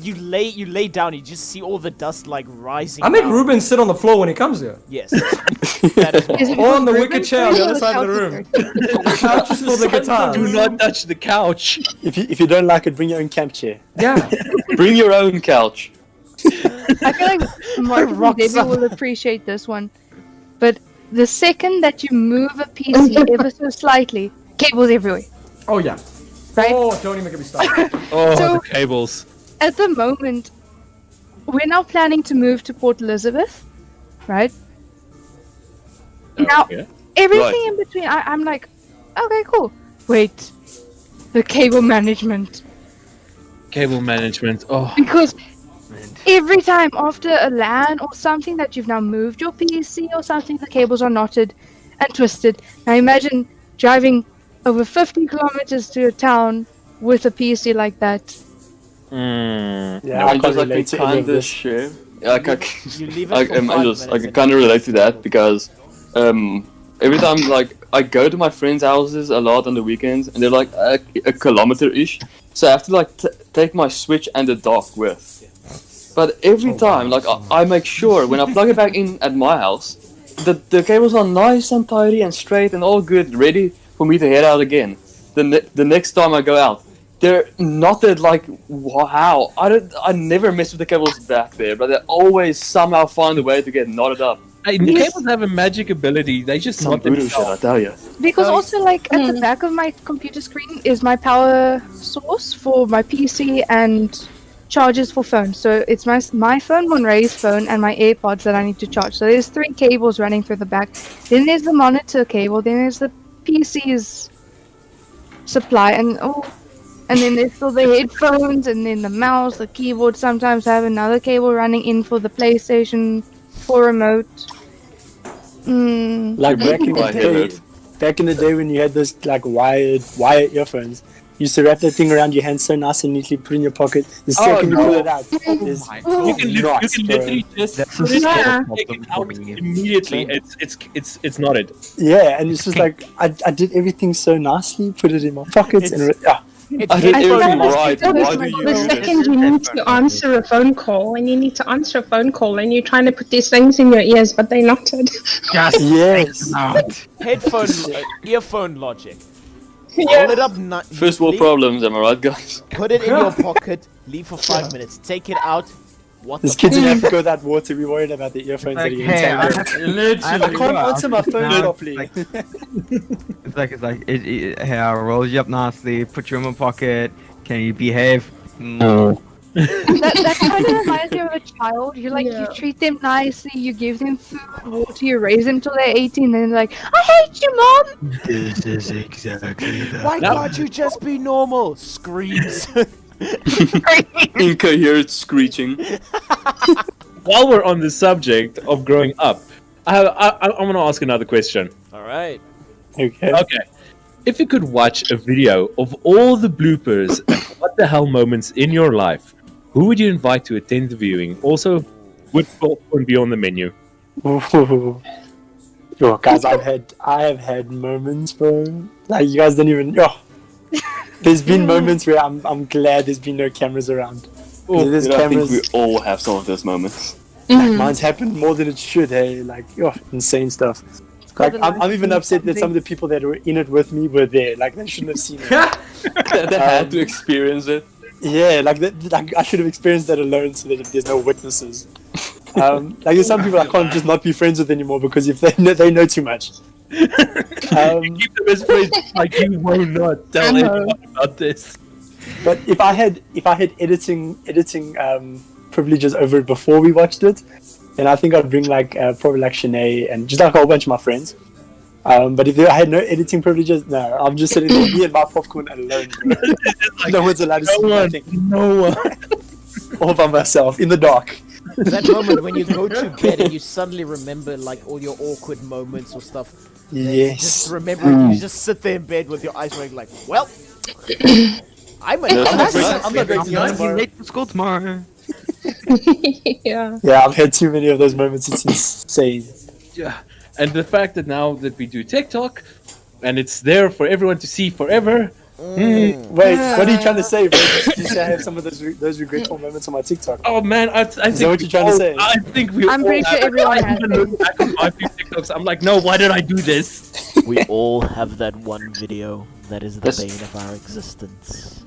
you lay down, you just see all the dust like rising. I make down. Ruben sit on the floor when he comes here. Yes, that is Is it Or on the because wicker Ruben's chair on the dirty other or side of the couch room. is dirty? The couch is for the guitars. Do not touch the couch. If you don't like it, bring your own camp chair. Yeah. Bring your own couch. I feel like Mark and rocks Debbie up. will appreciate this one. But the second that you move a PC ever so slightly, cables everywhere, Oh yeah. right? Oh, don't even get me started. Oh, So- the cables. At the moment, we're now planning to move to Port Elizabeth, right? Now, yeah. everything in between, I'm like, okay, cool. Wait, the cable management. Cable management. Oh, Because every time after a LAN or something that you've now moved your PC or something, the cables are knotted and twisted. Now imagine driving over 50 kilometers to a town with a PC like that. Yeah, I can't just like relate to any kind of of this. share. Like you leave it for 5 minutes. I can and kind of then- relate to that because every time like I go to my friends' houses a lot on the weekends and they're like a kilometer ish, so I have to like take my Switch and the dock with. But every time, like I make sure when I plug it back in at my house, the cables are nice and tidy and straight and all good, ready for me to head out again. The next time I go out, they're knotted like wow. I never mess with the cables back there, but they always somehow find a way to get knotted up. hey, the cables have a magic ability. They just Some knot voodoo shit, I themselves. tell you. Because also, like, at the back of my computer screen is my power source for my PC and chargers for phone. So it's my phone, Monray's phone, and my AirPods that I need to charge. So there's 3 cables running through the back. Then there's the monitor cable. Then there's the PC's supply, and then there's still the headphones, and then the mouse, the keyboard. Sometimes I have another cable running in for the PlayStation 4 remote. Like back in My the head day, hurts. back in the day when you had those like wire earphones, You used to wrap that thing around your hand so nice and neatly, put it in your pocket. The second you pull it out, it's You can literally just put it Yeah. and take it out immediately. It's not it. Yeah, and it's just like I did everything so nicely, put it in my pockets, and It's I did headphone everything logic. right. Why do you The do second this? you need to answer a phone call, and you need to answer a phone call, and you're trying to put these things in your ears, but they're knotted. yes. Headphone, earphone logic. Hold it up, First world problems, am I right, guys? Put it in your pocket. Leave for 5 minutes. Take it out. What This the kid's in Africa without water. We're worried about the earphones that are getting tangled. I can't answer my phone properly. It's like, hey, I roll you up nicely, put you in my pocket. Can you behave? No. That kind of reminds me of a child. You treat them nicely, you give them food, water, you raise them till they're 18, and they're like, I hate you, Mom! This is exactly that. Why can't you just be normal? Screams. Incoherent screeching. While we're on the subject of growing up, I'm going to ask another question. All right. Okay. Okay. If you could watch a video of all the bloopers and what the hell moments in your life, who would you invite to attend the viewing? Also, would popcorn be on the menu? Ooh. Oh, guys, I have had moments, bro. Like you guys don't even. There's been moments where I'm glad there's been no cameras around. There's I think cameras. we all have some of those moments. Like, mine's happened more than it should. Hey, like insane stuff. Like I'm even upset that some of the people that were in it with me were there. Like they shouldn't have seen it. They had to experience it. Yeah, like I should have experienced that alone, so that there's no witnesses. Like there's some people I can't just not be friends with anymore because if they know too much. You keep the best friends like you will not tell anyone about this. But if I had editing privileges over it before we watched it, then I think I'd bring probably like Shanae and just like a whole bunch of my friends. But if I had no editing privileges, no, I'm just sitting there, me and my popcorn alone. No one's allowed to see nothing. No one. All by myself in the dark. That moment when you go to bed and you suddenly remember like all your awkward moments or stuff. Yes. Just remember, you just sit there in bed with your eyes going like, well, I'm not going to I'm late for school tomorrow. Yeah. Yeah, I've had too many of those moments. It's insane. Yeah. And the fact that now that we do TikTok, and it's there for everyone to see forever. Wait, what are you trying to say, bro? Did you say I have some of those regretful moments on my TikTok? Oh man, I think Is that what you're trying to say? I think we. I'm pretty sure everyone has even look back on my few TikToks. I'm like, no, why did I do this? We all have that one video that is the bane of our existence.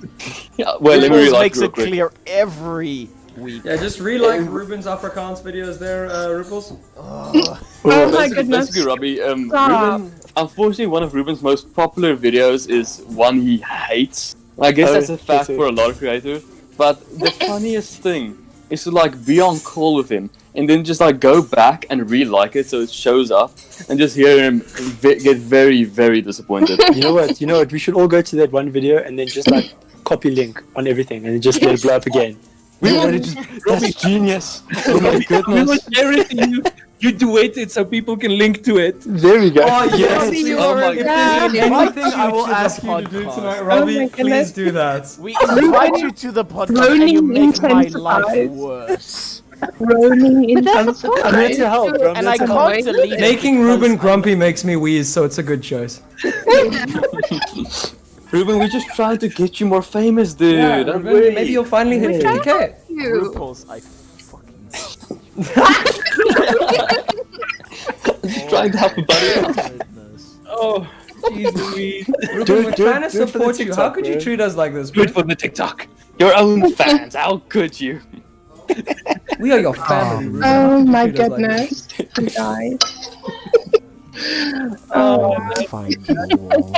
Yeah, well, let me Roopels real makes it quick. clear every week. Yeah, just re-like Ruben's Afrikaans videos there, Roopels. Oh my goodness. Basically, Robbie, Stop. Ruben, unfortunately, one of Ruben's most popular videos is one he hates. I guess that's a fact for a lot of creators. But the funniest thing is to like be on call with him and then just like go back and re-like it so it shows up and just hear him get very, very disappointed. You know what? We should all go to that one video and then just like copy link on everything and then just let it blow up again. That's genius. Oh my goodness. Everything you duet it so people can link to it. There we go. Oh yes! Oh my If god. there's anything I will ask you to do podcast. tonight, Oh Robbie, my please goodness. do that. We invite you to the podcast and you make my life intensifies. worse. Roaming But that's the intensifies. I'm here to help, bro. And I can't delete it Making because Ruben I'm- grumpy makes me wheeze, so it's a good choice. Ruben, we're just trying to get you more famous, dude. Yeah, Don't Ruben, worry. maybe you'll finally hit 50k. You. Roopels, I fucking. Just trying to help a buddy out. Goodness. Oh, jeez Louise. Ruben, we're trying to do it for the support you. How TikTok, could you bro. treat us like this, Do it bro? for the TikTok. Your own fans, how could you? We are your family, Ruben. How Oh could you my treat us like this? goodness. You guys. I'll find you all.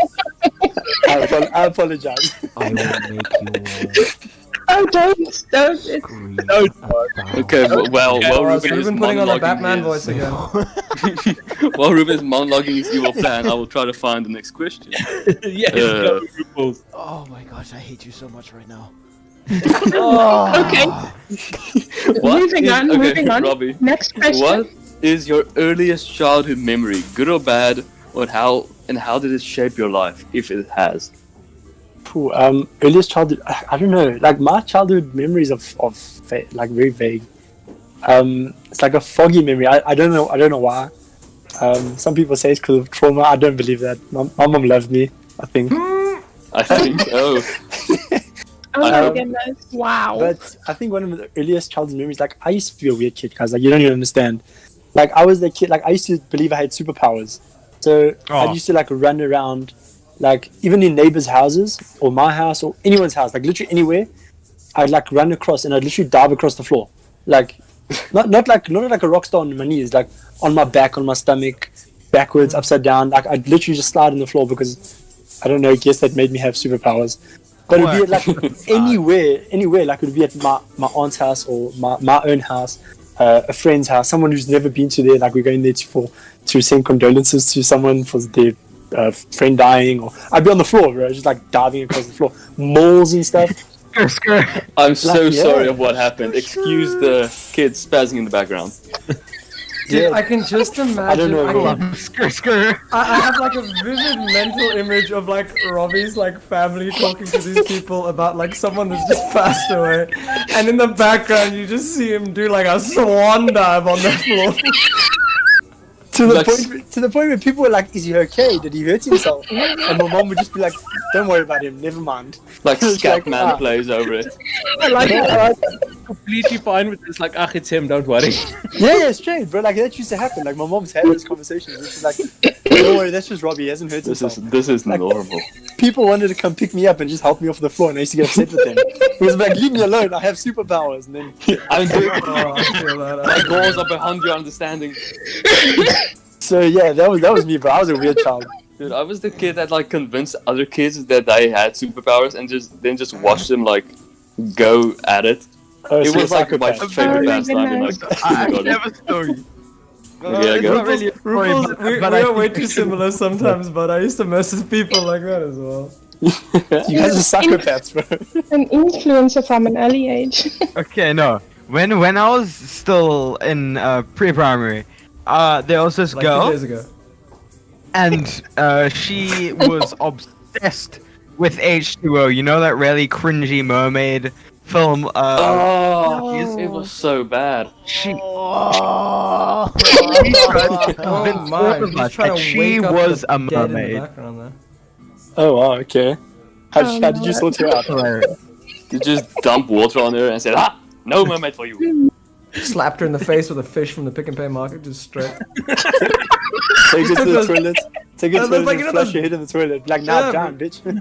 I apologize. I will make you all Oh, don't. scream Don't. about Okay, well, Oh, Ruben it's is Ruben putting on the monologuing Batman his- voice again. While Ruben is monologuing his evil plan, I will try to find the next question. Yes, go, Roopels. Oh my gosh, I hate you so much right now. Okay. What Moving is- on, okay, moving on. Robbie, Next question. what is your earliest childhood memory, good or bad, or how did it shape your life, if it has? Earliest childhood. I don't know. Like my childhood memories of like very vague. It's like a foggy memory. I don't know. I don't know why. Some people say it's because of trauma. I don't believe that. My mom loved me, I think. I think so. Oh my goodness! Wow. But I think one of the earliest childhood memories, like I used to be a weird kid, guys. Like you don't even understand. Like I was the kid. Like I used to believe I had superpowers. So I used to like run around, like even in neighbors' houses or my house or anyone's house, like literally anywhere. I'd like run across and I'd literally dive across the floor, like not like a rock star on my knees, like on my back, on my stomach, backwards, upside down. Like I'd literally just slide on the floor because I don't know. I guess that made me have superpowers. But it'd be at like anywhere. Like it'd be at my aunt's house or my own house, a friend's house, someone who's never been to there. Like we're going there to send condolences to someone for their friend dying, or I'd be on the floor, bro, just like diving across the floor, malls and stuff. I'm so sorry of what happened. Excuse the kids spazzing in the background. Dude, I can just imagine. I don't know. I have like a vivid mental image of like Robbie's like family talking to these people about like someone that's just passed away, and in the background you just see him do like a swan dive on the floor. To the point where people were like, "Is he okay? Did he hurt himself?" And my mom would just be like, "Don't worry about him. Never mind." Like Scatman plays over it. I like it. Completely fine with this. Like, it's him. Don't worry. Yeah, straight, bro. Like that used to happen. Like my mom's had those conversations. And she's like, "Don't worry, that's just Robbie. He hasn't hurt himself." This is like, normal. People wanted to come pick me up and just help me off the floor, and I used to get upset with them. It was like, "Leave me alone. I have superpowers." And then I'm doing my goals are beyond your understanding. So yeah, that was me, bro. I was a weird child. Dude, I was the kid that like convinced other kids that they had superpowers and just watched them like go at it. Oh, it so was like my favorite pastime in like kindergarten. I have a story. Yeah, go. Roopels, we are way too similar sometimes, but I used to mess with people like that as well. You guys are psychopaths, bro. An influencer from an early age. Okay, no. When I was still in pre-primary, there was this Like girl, 2 days ago. and she was obsessed with H2O. You know that really cringy mermaid film? It was so bad. She Oh my! He's trying to she wake up was the a dead in the mermaid. background there. Oh wow, okay. How did you sort her out? You just dump water on her and said, no mermaid for you. Slapped her in the face with a fish from the Pick and Pay market, just straight. Take her to the toilet. Take her to the like, toilet and flush your head in the toilet. Like, nah, down, bitch. You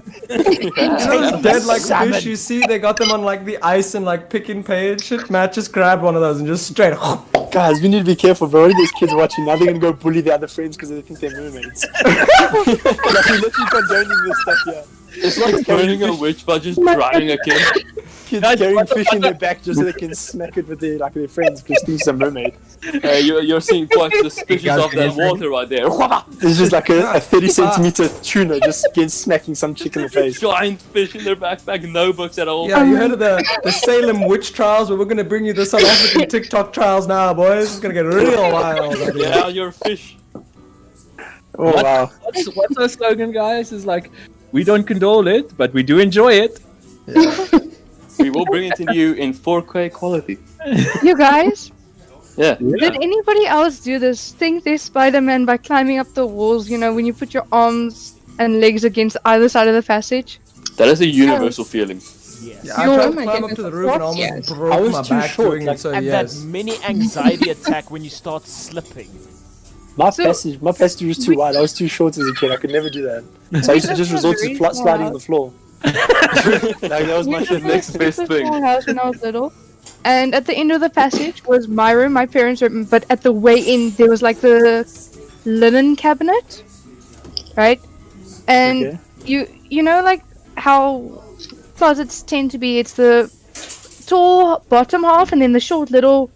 know those dead like fish you see? They got them on like the ice and like Pick and Pay and shit. Matt just grabbed one of those and just straight. Guys, we need to be careful, bro. What are these kids watching? Now they're gonna go bully the other friends because they think they're mermaids. Like, we're literally condoning this stuff here. It's like burning a witch by just drowning a kid. Kids carrying fish in their back just so they can smack it with their friends because he's a mermaid. You're seeing quite suspicious of that water right there. It's just like a 30 centimeter tuna just smacking some chick in the face. Giant fish in their backpack, no books at all. Yeah, you heard of the Salem witch trials? Where we're gonna bring you the South African TikTok trials now, boys. It's gonna get real wild. Yeah, you're a fish. Oh wow. What's our slogan, guys? Is like, we don't condone it, but we do enjoy it. We will bring it to you in 4K quality. You guys, Yeah. did anybody else do this? Think they're Spider-Man by climbing up the walls, you know, when you put your arms and legs against either side of the passage? That is a universal feeling. Yeah, I tried to climb up to the roof and almost I broke was my too back short, doing like, it, so And yes. that mini anxiety attack when you start slipping. My passage was too wide. I was too short as a kid. I could never do that. So I used to just resort to sliding on the floor. Like that was my next best thing. House when I was little. And at the end of the passage was my room, my parents' room, but at the way in there was like the linen cabinet, right? And you know like how closets tend to be, it's the tall bottom half and then the short little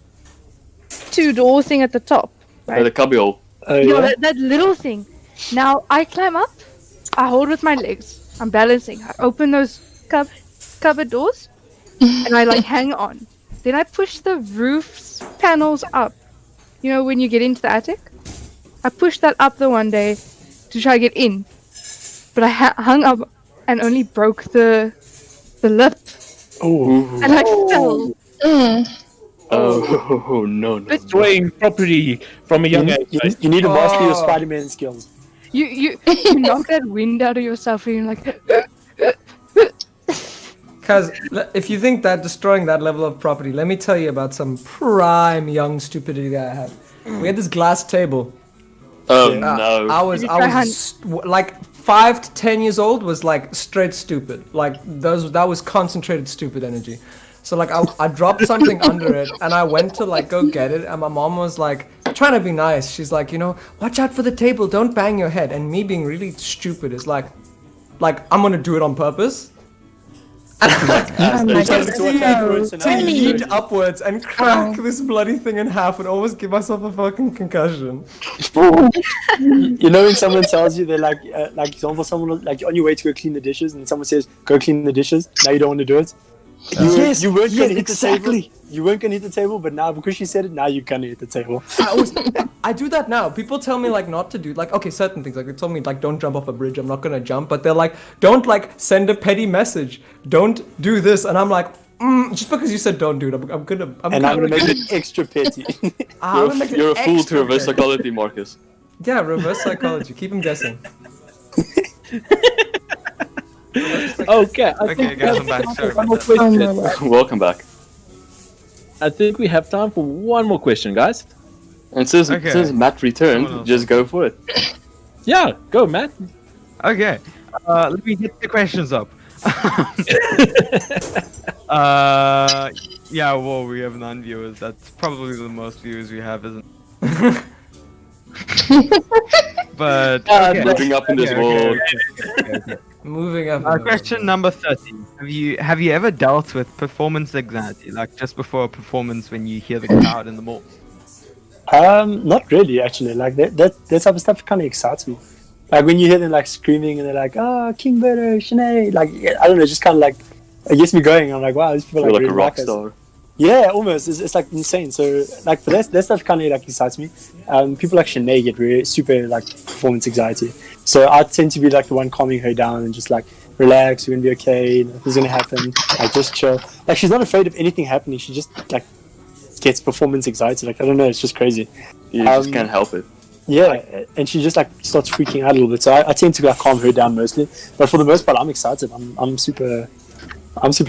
2-door thing at the top, right? The cubbyhole. That little thing. Now I climb up, I hold with my legs, I'm balancing, I open those cupboard doors and I like hang on. Then I push the roof's panels up. You know when you get into the attic? I pushed that up the one day to try to get in. But I hung up and only broke the lip. Oh. And I fell. Oh no. Destroying property from a young age. Right? You need to master your Spider-Man skills. You knock that wind out of yourself and you're like... Because if you think that destroying that level of property, let me tell you about some prime young stupidity that I had. We had this glass table. Oh no. I was like 5 to 10 years old was like straight stupid. Like that was concentrated stupid energy. So like I dropped something under it and I went to like go get it and my mom was like trying to be nice. She's like, watch out for the table, don't bang your head. And me being really stupid is like I'm gonna do it on purpose. And I'm like, to lead upwards and crack this bloody thing in half and almost give myself a fucking concussion. When someone tells you they're like example, someone like on your way to go clean the dishes and someone says go clean the dishes, now you don't want to do it. You weren't gonna hit the table. You weren't gonna hit the table, but now because she said it, now you're gonna hit the table. I do that now. People tell me like not to do certain things. Like they told me like don't jump off a bridge. I'm not gonna jump. But they're like don't like send a petty message. Don't do this. And I'm like just because you said don't do it, I'm gonna make it extra petty. You're a fool to reverse psychology, Marcus. Yeah, reverse psychology. Keep him guessing. Okay, guys, I'm back. Sorry about that. Welcome back. I think we have time for one more question, guys. And since Matt returned, just go for it. Yeah, go, Matt. Okay, let me get the questions up. Yeah, well, we have 9 viewers. That's probably the most viewers we have, isn't it? But moving up in this world. Okay. Moving up. Question number 30. Have you ever dealt with performance anxiety, like just before a performance when you hear the crowd in the mall? Not really, actually. Like that type of stuff kind of excites me. Like when you hear them like screaming and they're like, "Oh, k1ngbert0, Shanae!" Like I don't know, just kind of like it gets me going. I'm like, wow, these people are like a really rock star. Yeah, almost. It's like insane. So like for that stuff kind of like excites me. People like Shanae get really super like performance anxiety. So I tend to be like the one calming her down and just like relax, we're gonna be okay, nothing's gonna happen. Like just chill. Like she's not afraid of anything happening. She just like gets performance anxiety. Like I don't know, it's just crazy. You just can't help it. Yeah, and she just like starts freaking out a little bit. So I tend to like calm her down mostly. But for the most part, I'm excited. I'm super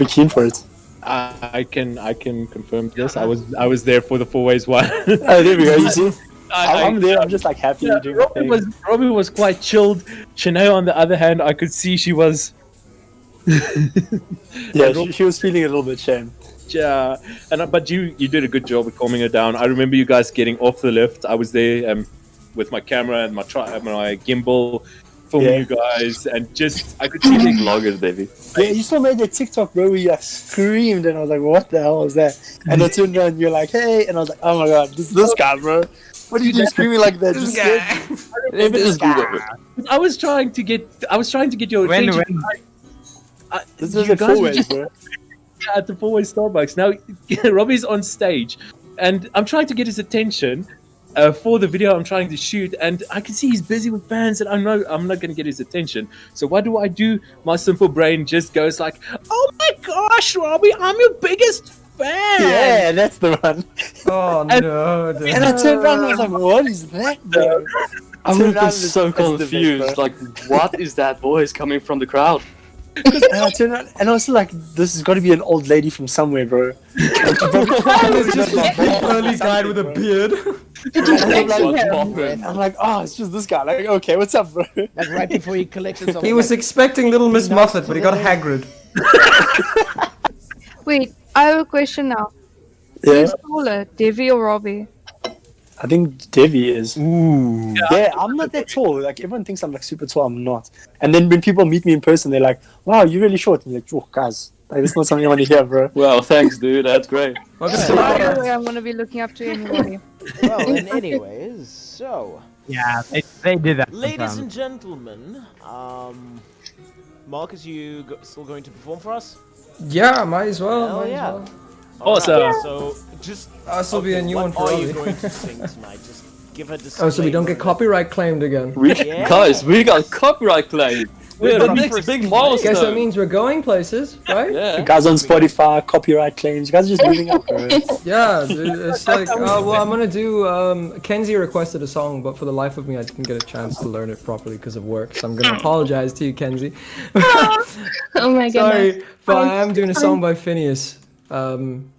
keen for it. I can confirm this. I was there for the 4 ways one. Oh, there we go. You see, I'm there. I'm just like happy doing my thing. Robbie was quite chilled. Shanae, on the other hand, I could see she was. Yeah, she was feeling a little bit shame. Yeah, but you did a good job of calming her down. I remember you guys getting off the lift. I was there with my camera and my gimbal. Filming you guys, and just I could see the vloggers, baby. Yeah, you still made that TikTok, bro, where you like screamed, and I was like, "What the hell was that?" And I turned around, and you're like, "Hey," and I was like, "Oh my god, this guy, bro! What are you doing screaming like that?" This guy. I was trying to get your attention. This is at 4 ways, bro. At the 4 way Starbucks. Now Robbie's on stage, and I'm trying to get his attention. For the video I'm trying to shoot, and I can see he's busy with fans, and I'm not going to get his attention. So what do? My simple brain just goes like, "Oh my gosh, Robbie, I'm your biggest fan!" Yeah, that's the one. Oh no! And I turned around and I was like, "What is that, bro?" I would have been so confused. Like, what is that voice coming from the crowd? And I turned around and I was like, "This has got to be an old lady from somewhere, bro." It's just a burly guy with a beard. I'm like, "Oh, it's just this guy." Like, okay, what's up, bro? Like right before he collected something. He was expecting Little Miss Muffet, but he got Hagrid. Wait, I have a question now. Yeah, Who's taller, Devi or Robbie? I think Devi is. Ooh. Yeah, I'm not that tall. Like everyone thinks I'm like super tall. I'm not. And then when people meet me in person, they're like, "Wow, you're really short." I'm like, "Oh, guys, like that's not something I want to hear, bro." Well, thanks, dude. That's great. I'm gonna be looking up to anybody. Well, and anyways, so Yeah, they did that. ladies and gentlemen, Marcus, still going to perform for us? Yeah, might as well. Hell might yeah. as well. Awesome. Alright, so just This will be a new one for what are you Robbie. going to sing tonight? Just give a Oh, so we don't get disclaimer. copyright claimed again. Guys, we got copyright claim. We're the next first. big Guess milestone. that means we're going places, right? Yeah. Guys on Spotify, copyright claims. You guys are just moving up, bro. Yeah, dude, it's like, well, I'm gonna do. Kenzie requested a song, but for the life of me, I didn't get a chance to learn it properly because of work. So I'm gonna apologize to you, Kenzie. Oh my goodness. Sorry, but I am doing a song by Phineas.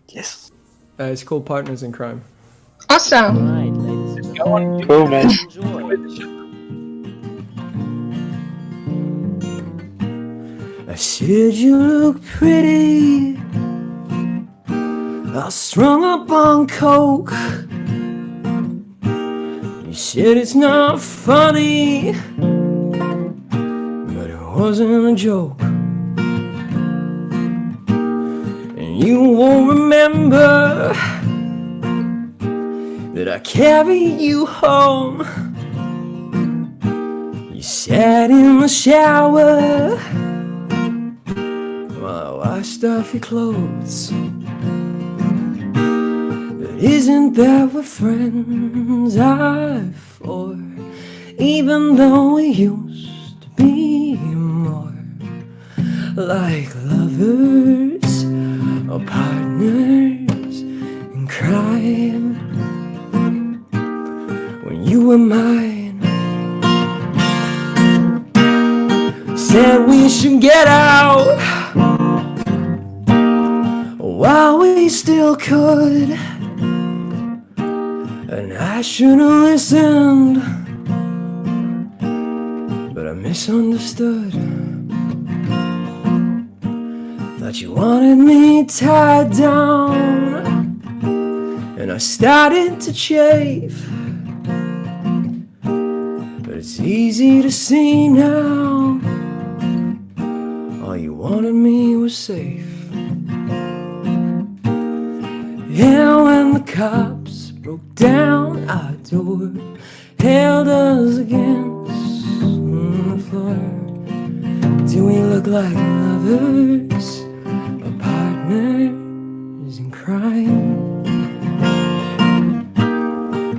Yes. It's called Partners in Crime. Awesome. Alright, ladies and gentlemen. Cool, man. Enjoy. I said you look pretty, all strung up on coke. You said it's not funny, but it wasn't a joke. And you won't remember that I carried you home. You sat in the shower while I washed off your clothes. But isn't that what friends are for? Even though we used to be more like lovers or partners in crime. When you were mine, said we should get out while we still could, and I should have listened, but I misunderstood. Thought you wanted me tied down, and I started to chafe. But it's easy to see now, all you wanted me was safe. And when the cops broke down our door, held us against the floor, do we look like lovers or partners in crime?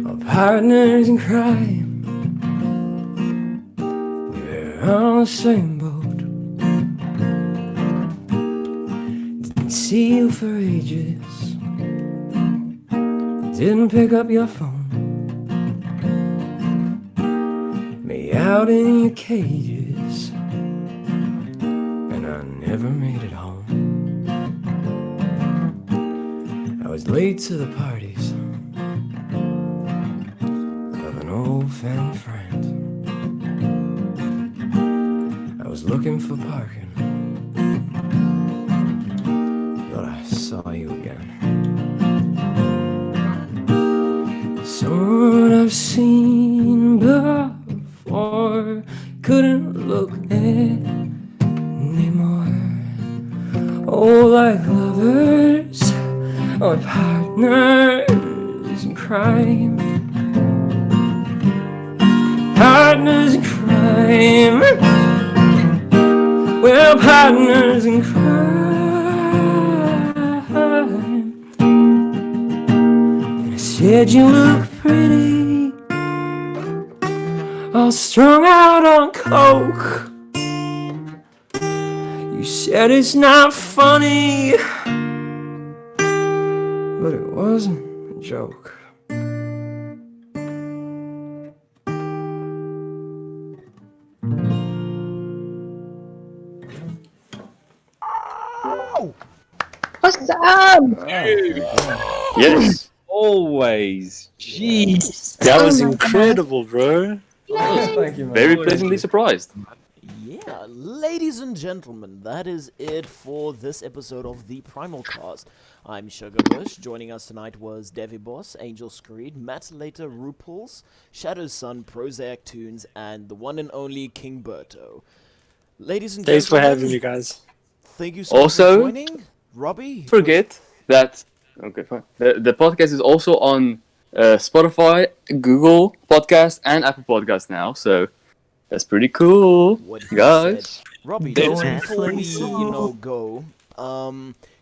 Or partners in crime? We're on the same boat. Didn't see you for ages, didn't pick up your phone. Me out in your cages, and I never made it home. I was late to the parties of an old family friend. I was looking for parking, thought I saw you again. Someone I've seen before, couldn't look anymore. Oh, like lovers or partners in crime. Partners in crime. We're partners in crime. And I said you look pretty, all strung out on coke. You said it's not funny, but it wasn't a joke. Awesome. Yes. Always. Jeez. That was incredible, bro. Thank you, man. Very pleasantly surprised. Yeah, ladies and gentlemen, that is it for this episode of the PrimalCast. I'm Shugabush. Joining us tonight was DeViBos, AngelsCreed, Mattalater, Roopels, ShadowSun, Prosaic Tunes, and the one and only k1ngbert0. Ladies and Thanks for gentlemen, having me, guys. thank you so much Also, for joining. Robbie? Forget that. Okay, fine. The podcast is also on Spotify, Google Podcast, and Apple Podcast now. So that's pretty cool, What he guys. said. Robbie, Go just on, before we, please. go,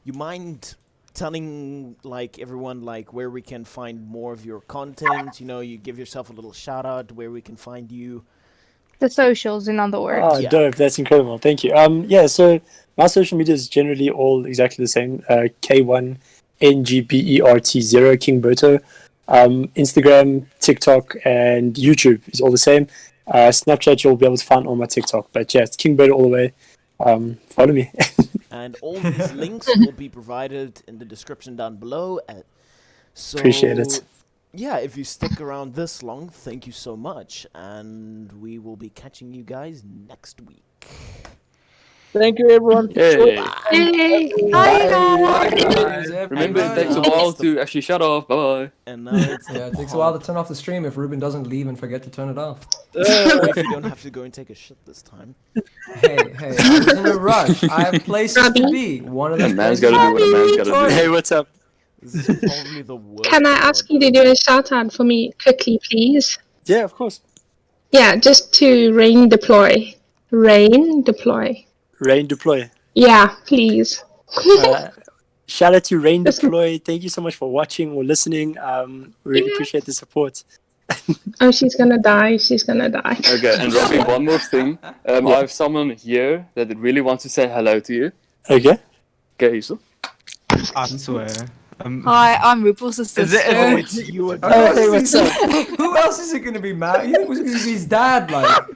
you mind telling, like, everyone, like, where we can find more of your content? You know, you give yourself a little shout-out, where we can find you. The socials, in other words. Oh, dope. That's incredible. Thank you. Yeah, so my social media is generally all exactly the same. K1ngbert0, KingBerto. Instagram, TikTok, and YouTube is all the same. Snapchat, you'll be able to find on my TikTok. But yeah, it's KingBerto all the way. Follow me. And all these links will be provided in the description down below. So, Appreciate it. Yeah, if you stick around this long, thank you so much. And we will be catching you guys next week. Thank you, everyone. Hey. Yay! Bye, guys. Remember, it takes a while to actually shut off. Bye-bye. And now it's it takes a while to turn off the stream if Ruben doesn't leave and forget to turn it off. if you don't have to go and take a shit this time. Hey, I was in a rush. I have places to be. One of those Man's places. gotta do what a man's gotta do. Hey, what's up? This is probably the worst. Can I ask you to do a shout out for me quickly, please? Yeah, of course. Yeah, just to rain deploy. Rain deploy. Rain Deploy. Yeah, please. Shout out to Rain Deploy. Thank you so much for watching or listening. Really appreciate the support. Oh, she's gonna die. She's gonna die. Okay, and Robbie, one more thing. I have someone here that really wants to say hello to you. Okay. Okay, Isel. I swear. Hi, I'm Roopels' sister. Hey, what's up? Who else is it gonna be, Matt? You think it was gonna be his dad, like?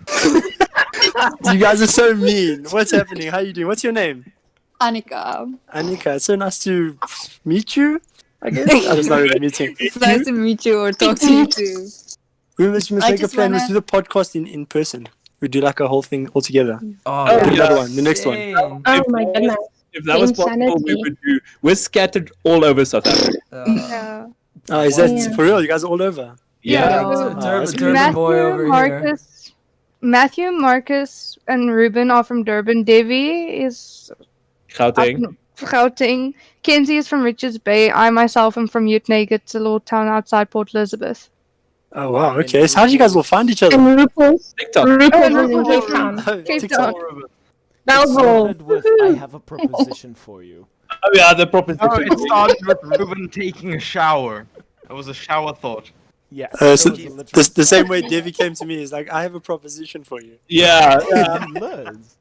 You guys are so mean. What's happening? How you doing? What's your name? Annika. Anika. It's so nice to meet you, I guess. I was not really meeting. It's nice to meet you or talk to you too. We must make a plan. Let's do the podcast in person. We do like a whole thing all together. Oh, Another one. The next one. Same. Oh my goodness. If that was possible, Insanity. we would do. We're scattered all over South Africa. Yeah. Oh, is that for real? You guys are all over? Yeah. Durban boy over here. Matthew, Marcus, and Ruben are from Durban. Devi is Gauteng. Gauteng. Kenzie is from Richards Bay. I myself am from Utenhage. It's a little town outside Port Elizabeth. Oh wow. Okay. So how did you guys all find each other? And Roopels. TikTok. Roopels is in Cape Town. Cape TikTok. Melville. Started with, I have a proposition for you. Oh yeah, the proposition. Oh, it started with Ruben taking a shower. It was a shower thought. Yeah. So it was a literal- the same way Devi came to me is like, I have a proposition for you. Yeah. Liz.